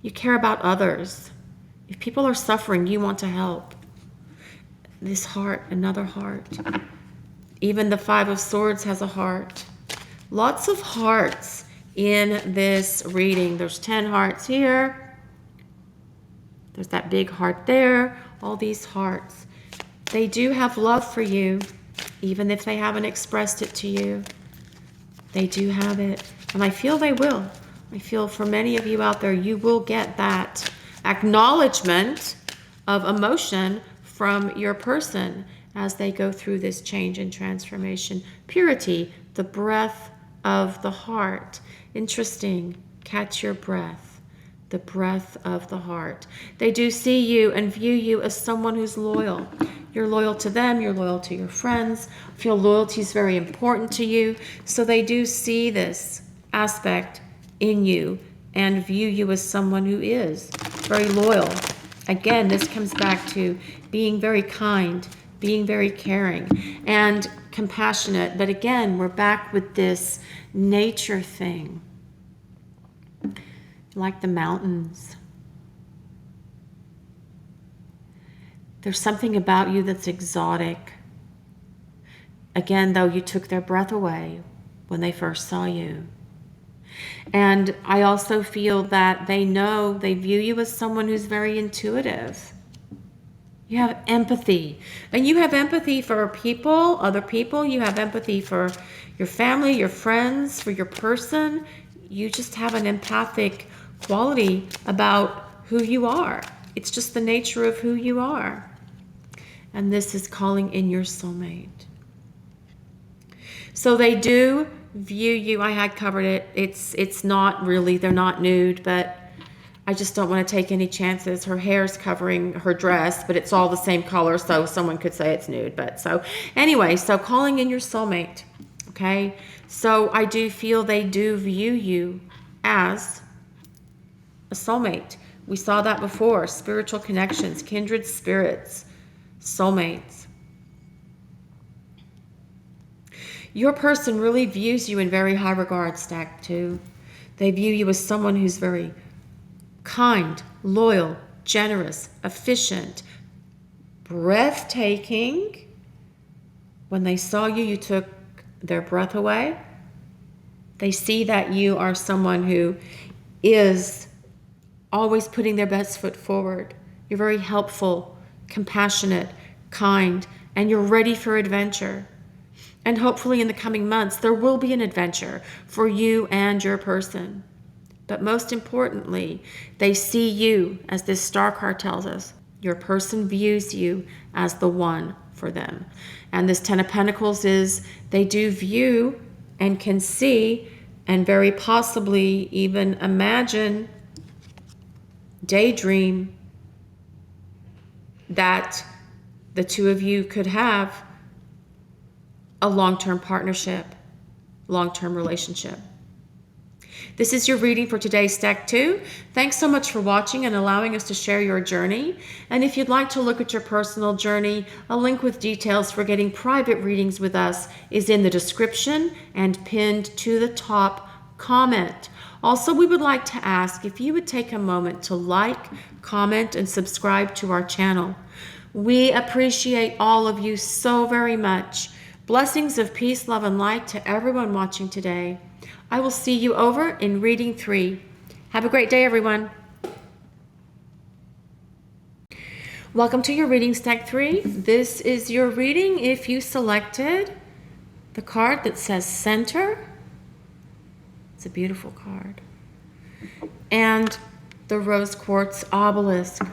you care about others. If people are suffering, you want to help. This heart, another heart. Even the Five of Swords has a heart. Lots of hearts in this reading. There's 10 hearts here. There's that big heart there. All these hearts. They do have love for you, even if they haven't expressed it to you. They do have it, and I feel they will. I feel for many of you out there, you will get that acknowledgement of emotion from your person as they go through this change and transformation. Purity, the breath of the heart. Interesting. Catch your breath. The breath of the heart. They do see you and view you as someone who's loyal. You're loyal to them. You're loyal to your friends. I feel loyalty is very important to you. So they do see this aspect in you and view you as someone who is very loyal Again, this comes back to being very kind, being very caring, and compassionate. But again, we're back with this nature thing, like the mountains. There's something about you that's exotic. Again, though, you took their breath away when they first saw you. And I also feel that they view you as someone who's very intuitive. You have empathy. And you have empathy for people, other people. You have empathy for your family, your friends, for your person. You just have an empathic quality about who you are. It's just the nature of who you are. And this is calling in your soulmate. So they do view you. I had covered it. It's not really, they're not nude, but I just don't want to take any chances. Her hair's covering her dress, but it's all the same color, so someone could say it's nude. But so anyway, so calling in your soulmate, okay? So I do feel they do view you as a soulmate. We saw that before. Spiritual connections, kindred spirits, soulmates. Your person really views you in very high regard, Stack 2. They view you as someone who's very kind, loyal, generous, efficient, breathtaking. When they saw you, you took their breath away. They see that you are someone who is always putting their best foot forward. You're very helpful, compassionate, kind, and you're ready for adventure. And hopefully in the coming months, there will be an adventure for you and your person. But most importantly, they see you, as this star card tells us. Your person views you as the one for them. And this Ten of Pentacles is they do view and can see and very possibly even imagine, daydream that the two of you could have a long-term partnership, long-term relationship. This is your reading for today's Stack 2. Thanks so much for watching and allowing us to share your journey. And if you'd like to look at your personal journey, a link with details for getting private readings with us is in the description and pinned to the top comment. Also, we would like to ask if you would take a moment to like, comment, and subscribe to our channel. We appreciate all of you so very much. Blessings of peace, love, and light to everyone watching today. I will see you over in reading 3. Have a great day, everyone. Welcome to your reading, Stack 3. This is your reading if you selected the card that says Center. It's a beautiful card. And the Rose Quartz Obelisk.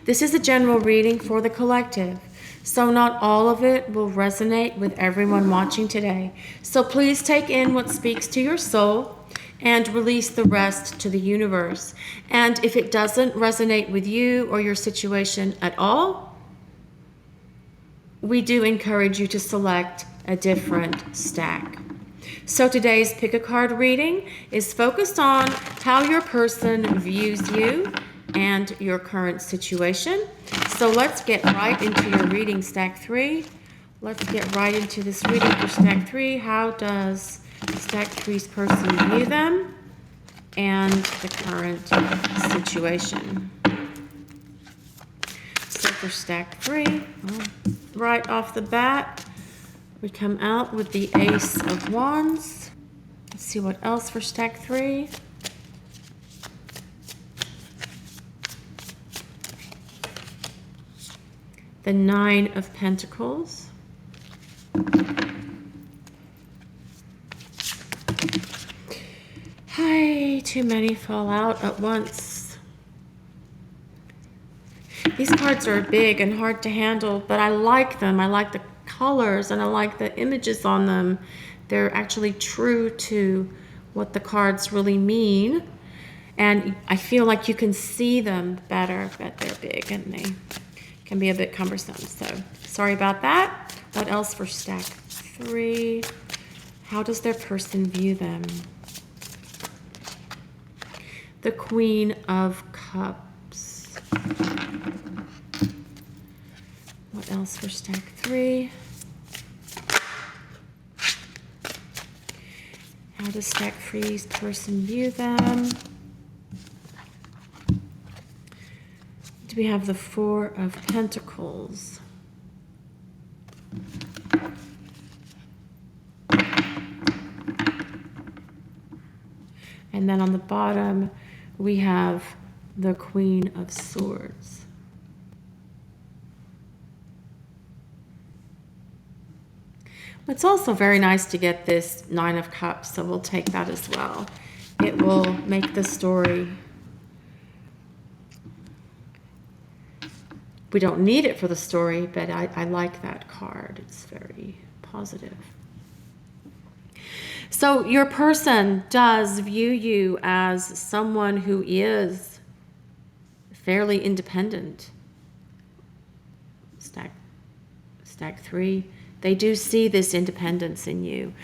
This is a general reading for the collective. So not all of it will resonate with everyone watching today. So please take in what speaks to your soul and release the rest to the universe. And if it doesn't resonate with you or your situation at all, we do encourage you to select a different stack. So today's pick a card reading is focused on how your person views you and your current situation. So let's get right into your reading, Stack 3. Let's get right into this reading for Stack 3. How does Stack 3's person view them and the current situation? So for Stack 3, right off the bat, we come out with the Ace of Wands. Let's see what else for Stack 3. The Nine of Pentacles. Hi, too many fall out at once. These cards are big and hard to handle, but I like them. I like the colors and I like the images on them. They're actually true to what the cards really mean. And I feel like you can see them better, but they're big and they can be a bit cumbersome. So sorry about that. What else for Stack 3? How does their person view them? The Queen of Cups. What else for stack 3? How does stack 3's person view them? Do we have the 4 of Pentacles? And then on the bottom, we have the Queen of Swords. It's also very nice to get this 9 of Cups, so we'll take that as well. It will make the story. We don't need it for the story, but I like that card. It's very positive. So your person does view you as someone who is fairly independent. Stack 3. They do see this independence in you.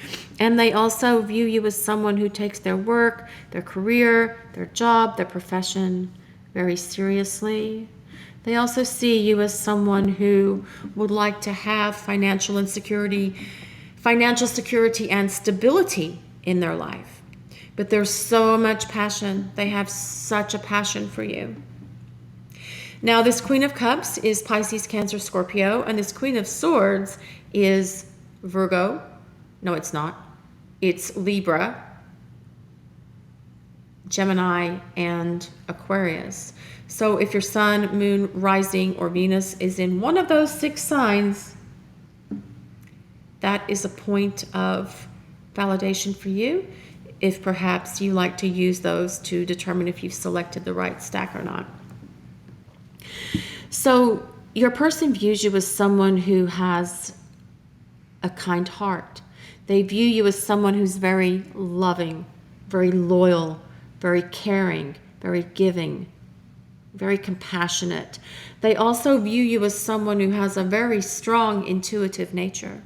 And they also view you as someone who takes their work, their career, their job, their profession very seriously. They also see you as someone who would like to have financial security and stability in their life. But there's so much passion. They have such a passion for you. Now, this Queen of Cups is Pisces, Cancer, Scorpio, and this Queen of Swords is Virgo. No, it's not. It's Libra, Gemini, and Aquarius. So if your sun, moon, rising, or Venus is in one of those 6 signs, that is a point of validation for you, if perhaps you like to use those to determine if you've selected the right stack or not. So your person views you as someone who has a kind heart. They view you as someone who's very loving, very loyal, very caring, very giving, very compassionate. They also view you as someone who has a very strong intuitive nature.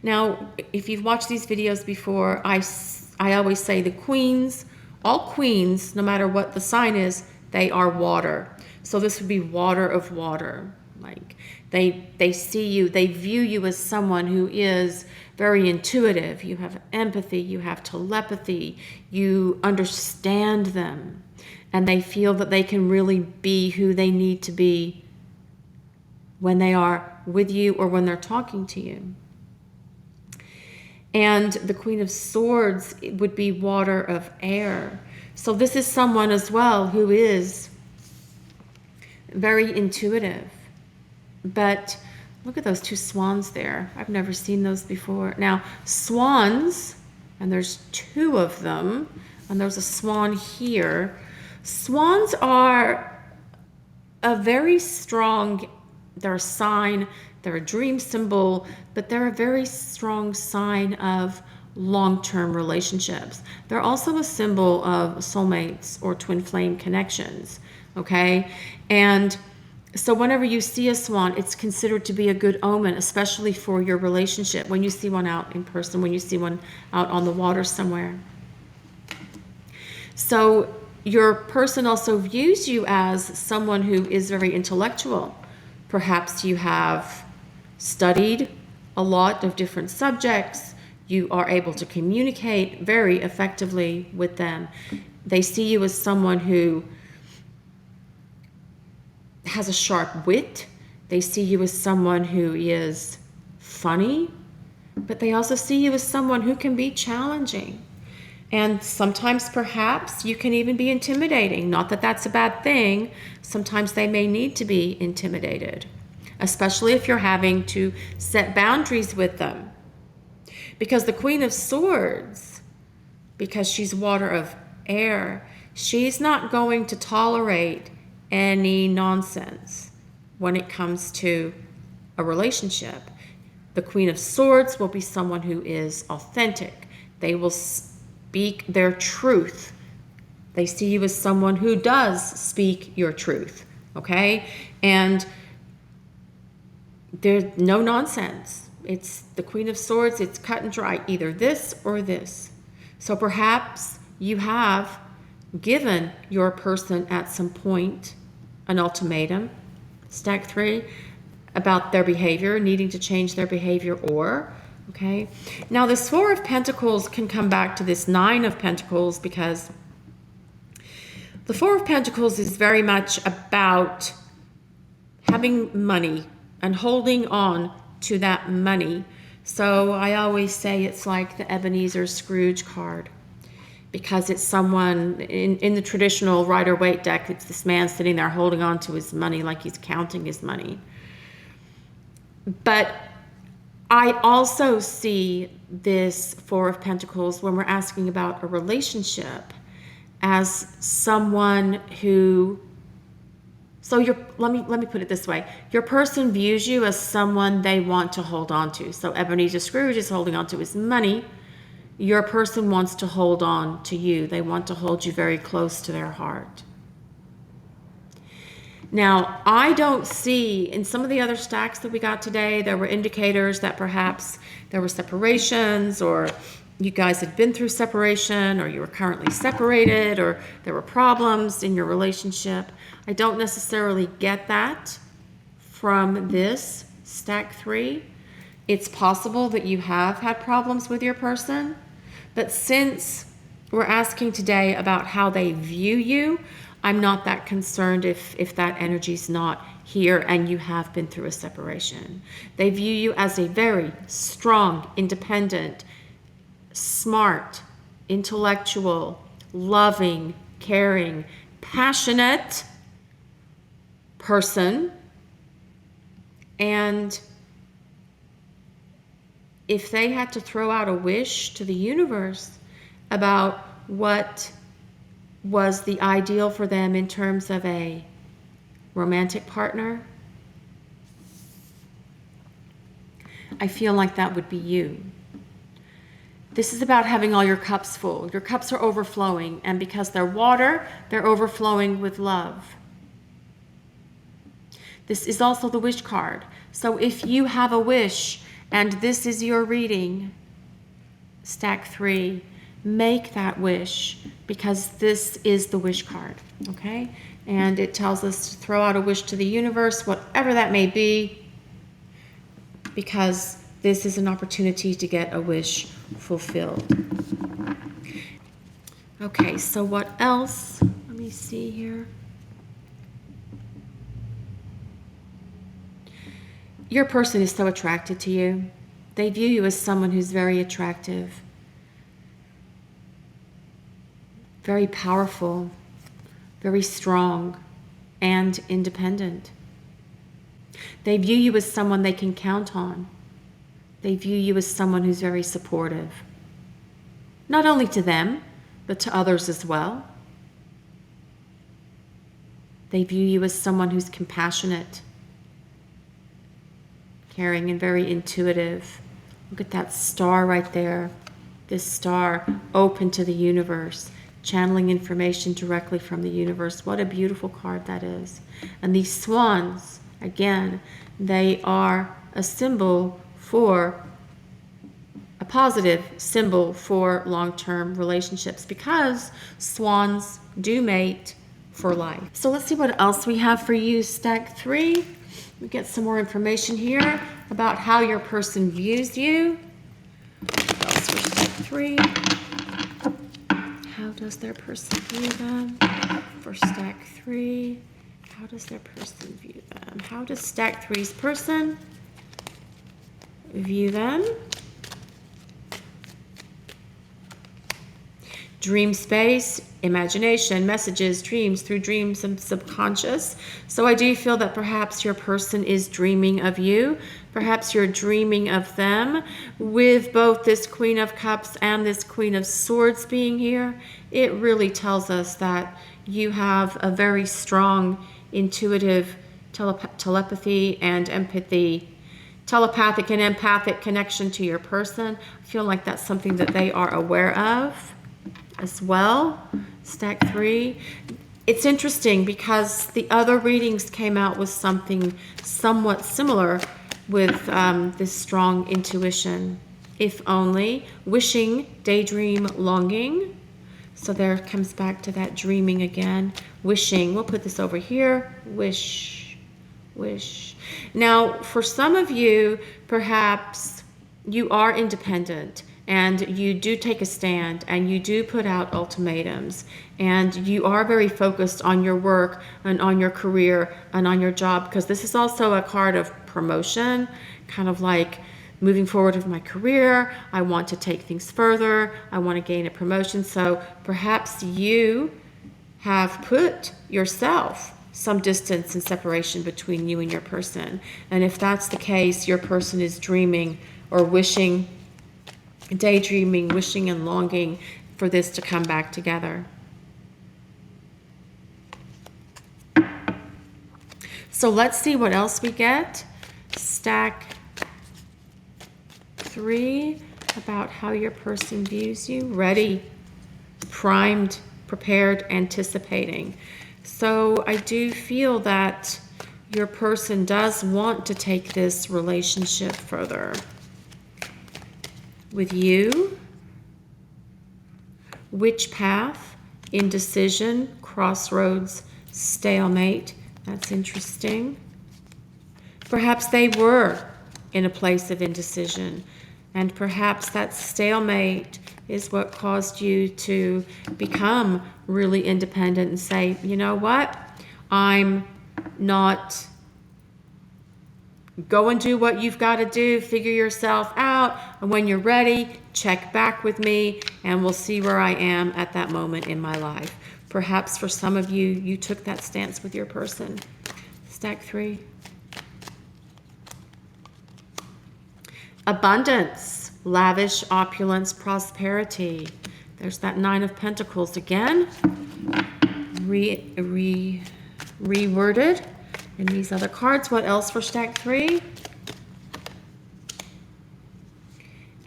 Now, if you've watched these videos before, I always say the queens, all queens, no matter what the sign is, they are water. So this would be water of water. Like they see you, they view you as someone who is very intuitive. You have empathy, you have telepathy, you understand them, and they feel that they can really be who they need to be when they are with you or when they're talking to you. And the Queen of Swords would be water of air. So this is someone as well who is very intuitive. But look at those 2 swans there. I've never seen those before. Now, swans, and there's 2 of them, and there's a swan here. Swans are a very strong, they're a sign, they're a dream symbol, but they're a very strong sign of long-term relationships. They're also a symbol of soulmates or twin flame connections, okay? And so whenever you see a swan, it's considered to be a good omen, especially for your relationship, when you see one out in person, when you see one out on the water somewhere. So your person also views you as someone who is very intellectual. Perhaps you have studied a lot of different subjects. You are able to communicate very effectively with them. They see you as someone who has a sharp wit. They see you as someone who is funny, but they also see you as someone who can be challenging. And sometimes perhaps you can even be intimidating. Not that that's a bad thing. Sometimes they may need to be intimidated, especially if you're having to set boundaries with them. Because the Queen of Swords, because she's water of air, she's not going to tolerate any nonsense when it comes to a relationship. The Queen of Swords will be someone who is authentic. They will speak their truth. They see you as someone who does speak your truth, okay? And there's no nonsense. It's the Queen of Swords. It's cut and dry, either this or this. So perhaps you have given your person at some point an ultimatum, stack 3, about their behavior, needing to change their behavior, or, okay. Now this 4 of Pentacles can come back to this 9 of Pentacles, because the 4 of Pentacles is very much about having money and holding on to that money. So I always say it's like the Ebenezer Scrooge card, because it's someone in the traditional Rider-Waite deck, it's this man sitting there holding on to his money like he's counting his money. But I also see this 4 of Pentacles when we're asking about a relationship as someone who, so let me put it this way. Your person views you as someone they want to hold on to. So Ebenezer Scrooge is holding on to his money. Your person wants to hold on to you. They want to hold you very close to their heart. Now, I don't see, in some of the other stacks that we got today, there were indicators that perhaps there were separations, or you guys had been through separation, or you were currently separated, or there were problems in your relationship. I don't necessarily get that from this stack 3. It's possible that you have had problems with your person, but since we're asking today about how they view you, I'm not that concerned if that energy's not here and you have been through a separation. They view you as a very strong, independent, smart, intellectual, loving, caring, passionate person. And if they had to throw out a wish to the universe about what was the ideal for them in terms of a romantic partner, I feel like that would be you. This is about having all your cups full. Your cups are overflowing, and because they're water, they're overflowing with love. This is also the wish card. So if you have a wish and this is your reading, stack 3, make that wish, because this is the wish card, okay? And it tells us to throw out a wish to the universe, whatever that may be, because this is an opportunity to get a wish fulfilled. Okay, so what else? Let me see here. Your person is so attracted to you. They view you as someone who's very attractive, very powerful, very strong, and independent. They view you as someone they can count on. They view you as someone who's very supportive, not only to them, but to others as well. They view you as someone who's compassionate, caring, and very intuitive. Look at that star right there. This star open to the universe, channeling information directly from the universe. What a beautiful card that is. And these swans, again, they are a symbol for, a positive symbol for long-term relationships, because swans do mate for life. So let's see what else we have for you, stack 3. We get some more information here about how your person views you. What else for stack 3? How does their person view them? For stack 3, how does their person view them? How does stack 3's person view them? Dream space, imagination, messages, dreams, through dreams and subconscious. So I do feel that perhaps your person is dreaming of you. Perhaps you're dreaming of them. With both this Queen of Cups and this Queen of Swords being here, it really tells us that you have a very strong intuitive telepathy and empathy, telepathic and empathic connection to your person. I feel like that's something that they are aware of as well. Stack 3. It's interesting because the other readings came out with something somewhat similar with this strong intuition. If only, wishing, daydream, longing. So there comes back to that dreaming again. Wishing. We'll put this over here. Wish. Wish. Now, for some of you, perhaps you are independent and you do take a stand and you do put out ultimatums and you are very focused on your work and on your career and on your job, because this is also a card of promotion, kind of like moving forward with my career. I want to take things further. I want to gain a promotion. So perhaps you have put yourself some distance and separation between you and your person. And if that's the case, your person is dreaming or wishing, daydreaming, wishing and longing for this to come back together. So let's see what else we get. Stack 3, about how your person views you. Ready, primed, prepared, anticipating. So I do feel that your person does want to take this relationship further with you. Which path? Indecision, crossroads, stalemate. That's interesting. Perhaps they were in a place of indecision, and perhaps that stalemate is what caused you to become really independent and say, you know what, I'm not, go and do what you've got to do, figure yourself out, and when you're ready, check back with me and we'll see where I am at that moment in my life. Perhaps for some of you, you took that stance with your person. Stack 3. Abundance, lavish, opulence, prosperity. There's that 9 of Pentacles again, reworded in these other cards. What else for stack 3?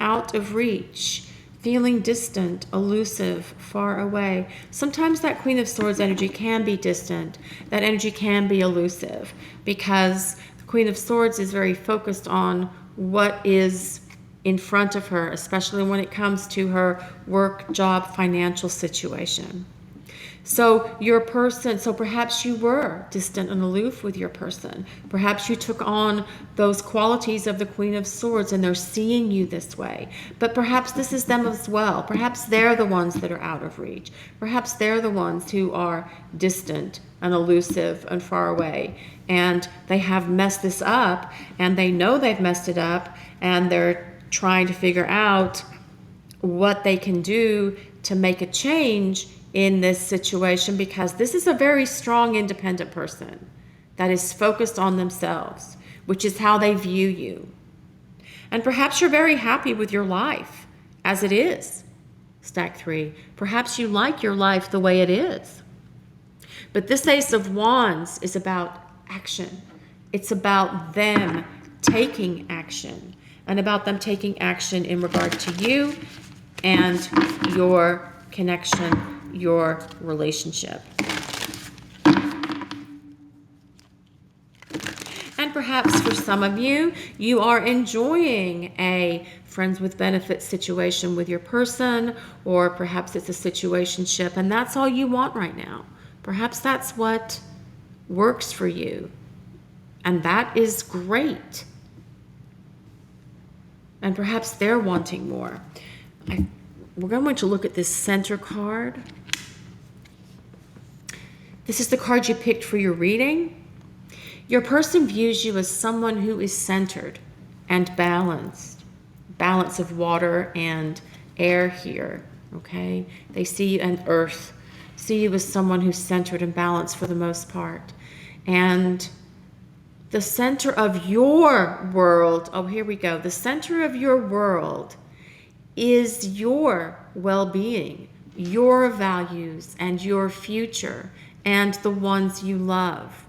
Out of reach, feeling distant, elusive, far away. Sometimes that Queen of Swords energy can be distant. That energy can be elusive because the Queen of Swords is very focused on what is in front of her, especially when it comes to her work, job, financial situation. So your person, so perhaps you were distant and aloof with your person. Perhaps you took on those qualities of the Queen of Swords and they're seeing you this way. But perhaps this is them as well. Perhaps they're the ones that are out of reach. Perhaps they're the ones who are distant and elusive and far away. And they have messed this up and they know they've messed it up and they're trying to figure out what they can do to make a change in this situation, because this is a very strong, independent person that is focused on themselves, which is how they view you. And perhaps you're very happy with your life as it is, stack 3. Perhaps you like your life the way it is. But this Ace of Wands is about action. It's about them taking action, and about them taking action in regard to you and your connection, your relationship. And perhaps for some of you, you are enjoying a friends with benefits situation with your person, or perhaps it's a situationship and that's all you want right now. Perhaps that's what works for you, and that is great. And perhaps they're wanting more. We're going to look at this center card. This is the card you picked for your reading. Your person views you as someone who is centered and balanced. Balance of water and air here, okay? They see you, and earth, see you as someone who's centered and balanced for the most part. And the center of your world, oh, here we go. The center of your world is your well-being, your values, and your future, and the ones you love.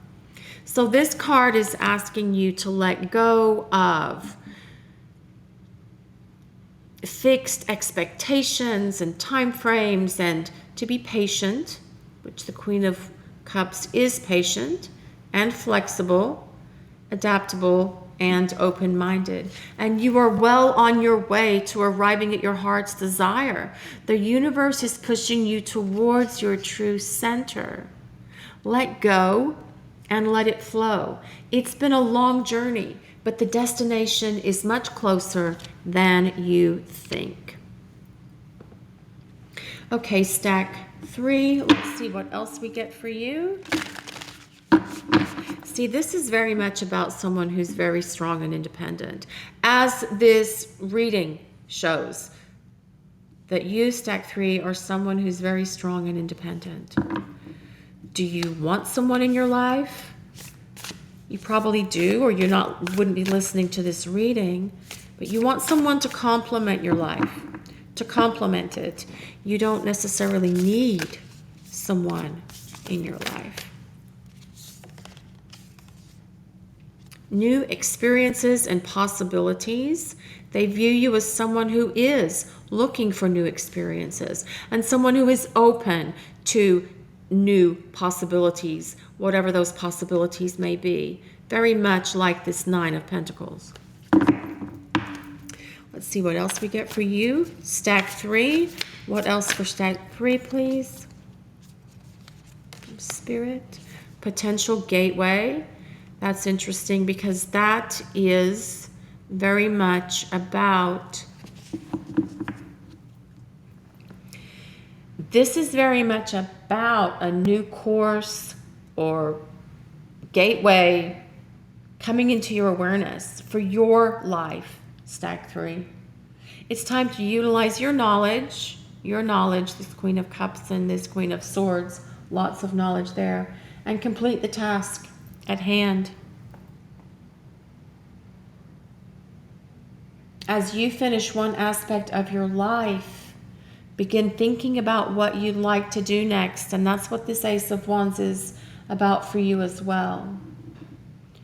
So this card is asking you to let go of fixed expectations and time frames, and to be patient, which the Queen of Cups is patient and flexible, adaptable, and open-minded. And you are well on your way to arriving at your heart's desire. The universe is pushing you towards your true center. Let go and let it flow. It's been a long journey, but the destination is much closer than you think. Okay, stack 3. Let's see what else we get for you. See, this is very much about someone who's very strong and independent. As this reading shows, that you, stack 3, are someone who's very strong and independent. Do you want someone in your life? You probably do, or wouldn't be listening to this reading. But you want someone to complement your life, to complement it. You don't necessarily need someone in your life. New experiences and possibilities. They view you as someone who is looking for new experiences and someone who is open to new possibilities, whatever those possibilities may be. Very much like this 9 of Pentacles. Let's see what else we get for you. Stack 3. What else for stack 3, please? Spirit. Potential gateway. That's interesting because that is very much about, this is very much about a new course or gateway coming into your awareness for your life, stack 3. It's time to utilize your knowledge, this Queen of Cups and this Queen of Swords, lots of knowledge there, and complete the task at hand. As you finish one aspect of your life, begin thinking about what you'd like to do next, and that's what this Ace of Wands is about for you as well.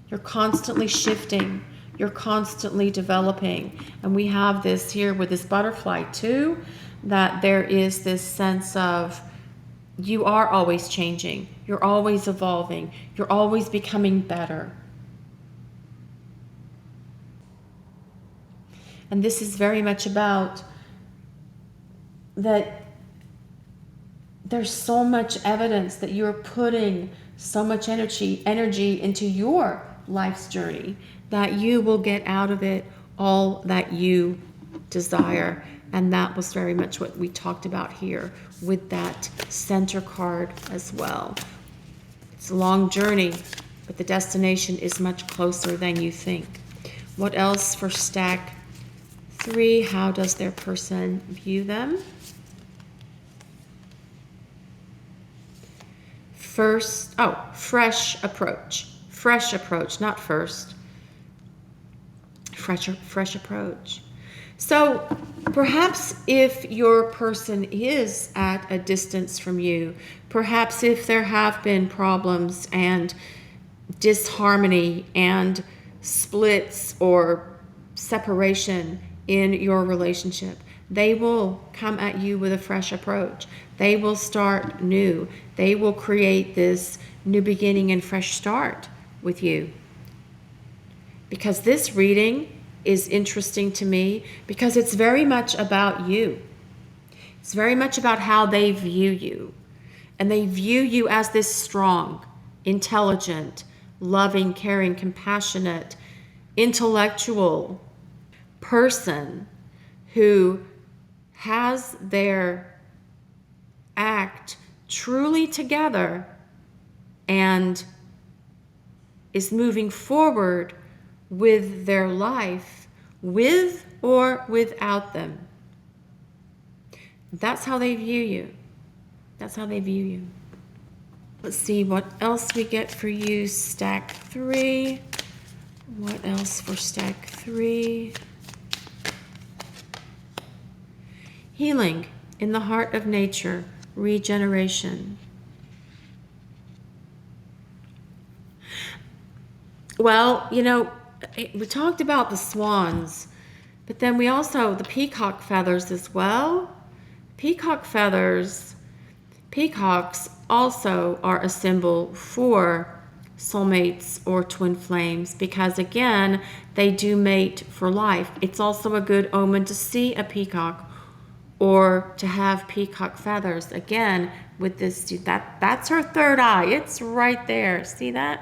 You're constantly shifting, you're constantly developing, and we have this here with this butterfly too, that there is this sense of you are always changing, you're always evolving, you're always becoming better. And this is very much about that there's so much evidence that you're putting so much energy into your life's journey that you will get out of it all that you desire. And that was very much what we talked about here with that center card as well. It's a long journey, but the destination is much closer than you think. What else for stack 3? How does their person view them? First, fresh approach. Fresh approach, not first. Fresh approach. So perhaps if your person is at a distance from you, perhaps if there have been problems and disharmony and splits or separation in your relationship, they will come at you with a fresh approach. They will start new. They will create this new beginning and fresh start with you. Because this reading is interesting to me because it's very much about you. It's very much about how they view you. And they view you as this strong, intelligent, loving, caring, compassionate, intellectual person who has their act truly together and is moving forward with their life, with or without them. That's how they view you. That's how they view you. Let's see what else we get for you, stack 3. What else for stack 3? Healing in the heart of nature, regeneration. Well, you know, we talked about the swans, but then we also, the peacock feathers as well. Peacocks also are a symbol for soulmates or twin flames, because again, they do mate for life. It's also a good omen to see a peacock or to have peacock feathers. Again, with this, that's her third eye. It's right there. See that?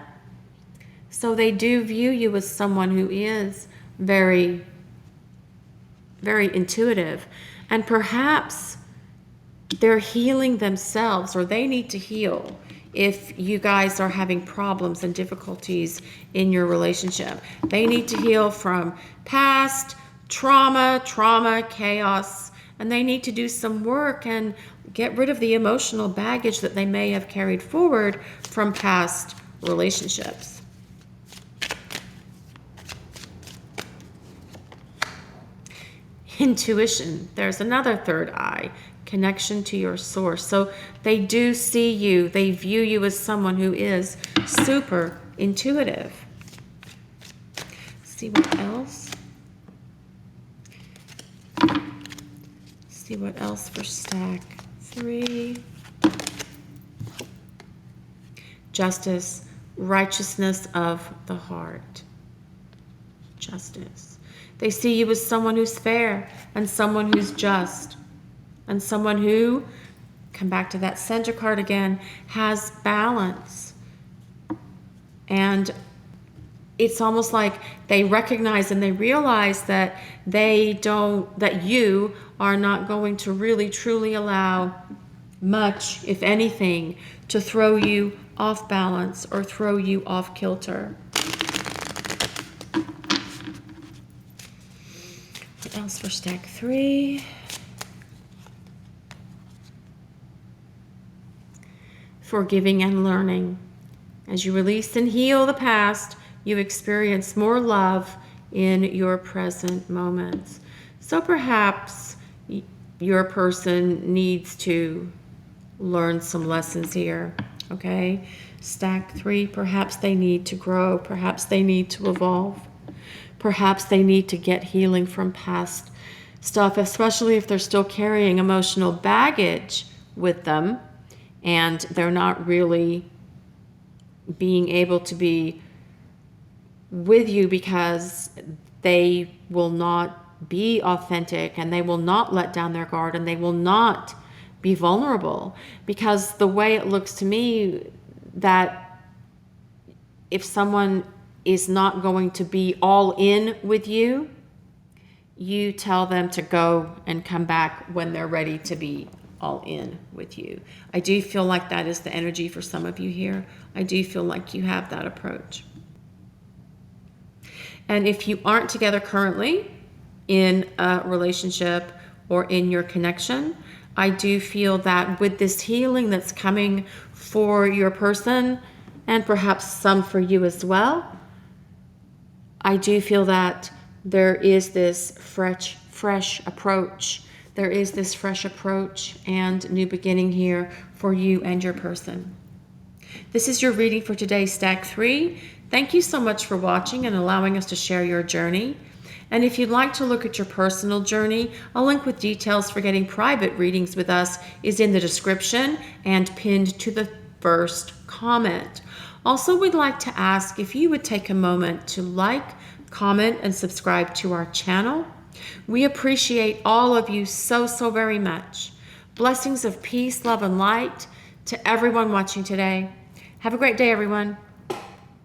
So they do view you as someone who is very, very intuitive. And perhaps they're healing themselves, or they need to heal if you guys are having problems and difficulties in your relationship. They need to heal from past trauma, chaos, and they need to do some work and get rid of the emotional baggage that they may have carried forward from past relationships. Intuition, there's another third eye, connection to your source. So they do see you, they view you as someone who is super intuitive. See what else? See what else for stack 3. Justice, righteousness of the heart. Justice. They see you as someone who's fair and someone who's just and someone who, come back to that center card again, has balance. And it's almost like they recognize and they realize that that you are not going to really truly allow much, if anything, to throw you off balance or throw you off kilter. What else for stack 3? Forgiving and learning. As you release and heal the past, you experience more love in your present moments. So perhaps your person needs to learn some lessons here, okay? Stack 3, perhaps they need to grow, perhaps they need to evolve, perhaps they need to get healing from past stuff, especially if they're still carrying emotional baggage with them and they're not really being able to be with you because they will not be authentic and they will not let down their guard and they will not be vulnerable. Because the way it looks to me, that if someone is not going to be all in with you, you tell them to go and come back when they're ready to be all in with you. I do feel like that is the energy for some of you here. I do feel like you have that approach. And if you aren't together currently in a relationship or in your connection, I do feel that with this healing that's coming for your person, and perhaps some for you as well, I do feel that there is this fresh approach. There is this fresh approach and new beginning here for you and your person. This is your reading for today, stack 3. Thank you so much for watching and allowing us to share your journey. And if you'd like to look at your personal journey, a link with details for getting private readings with us is in the description and pinned to the first comment. Also, we'd like to ask if you would take a moment to like, comment, and subscribe to our channel. We appreciate all of you so very much. Blessings of peace, love, and light to everyone watching today. Have a great day, everyone.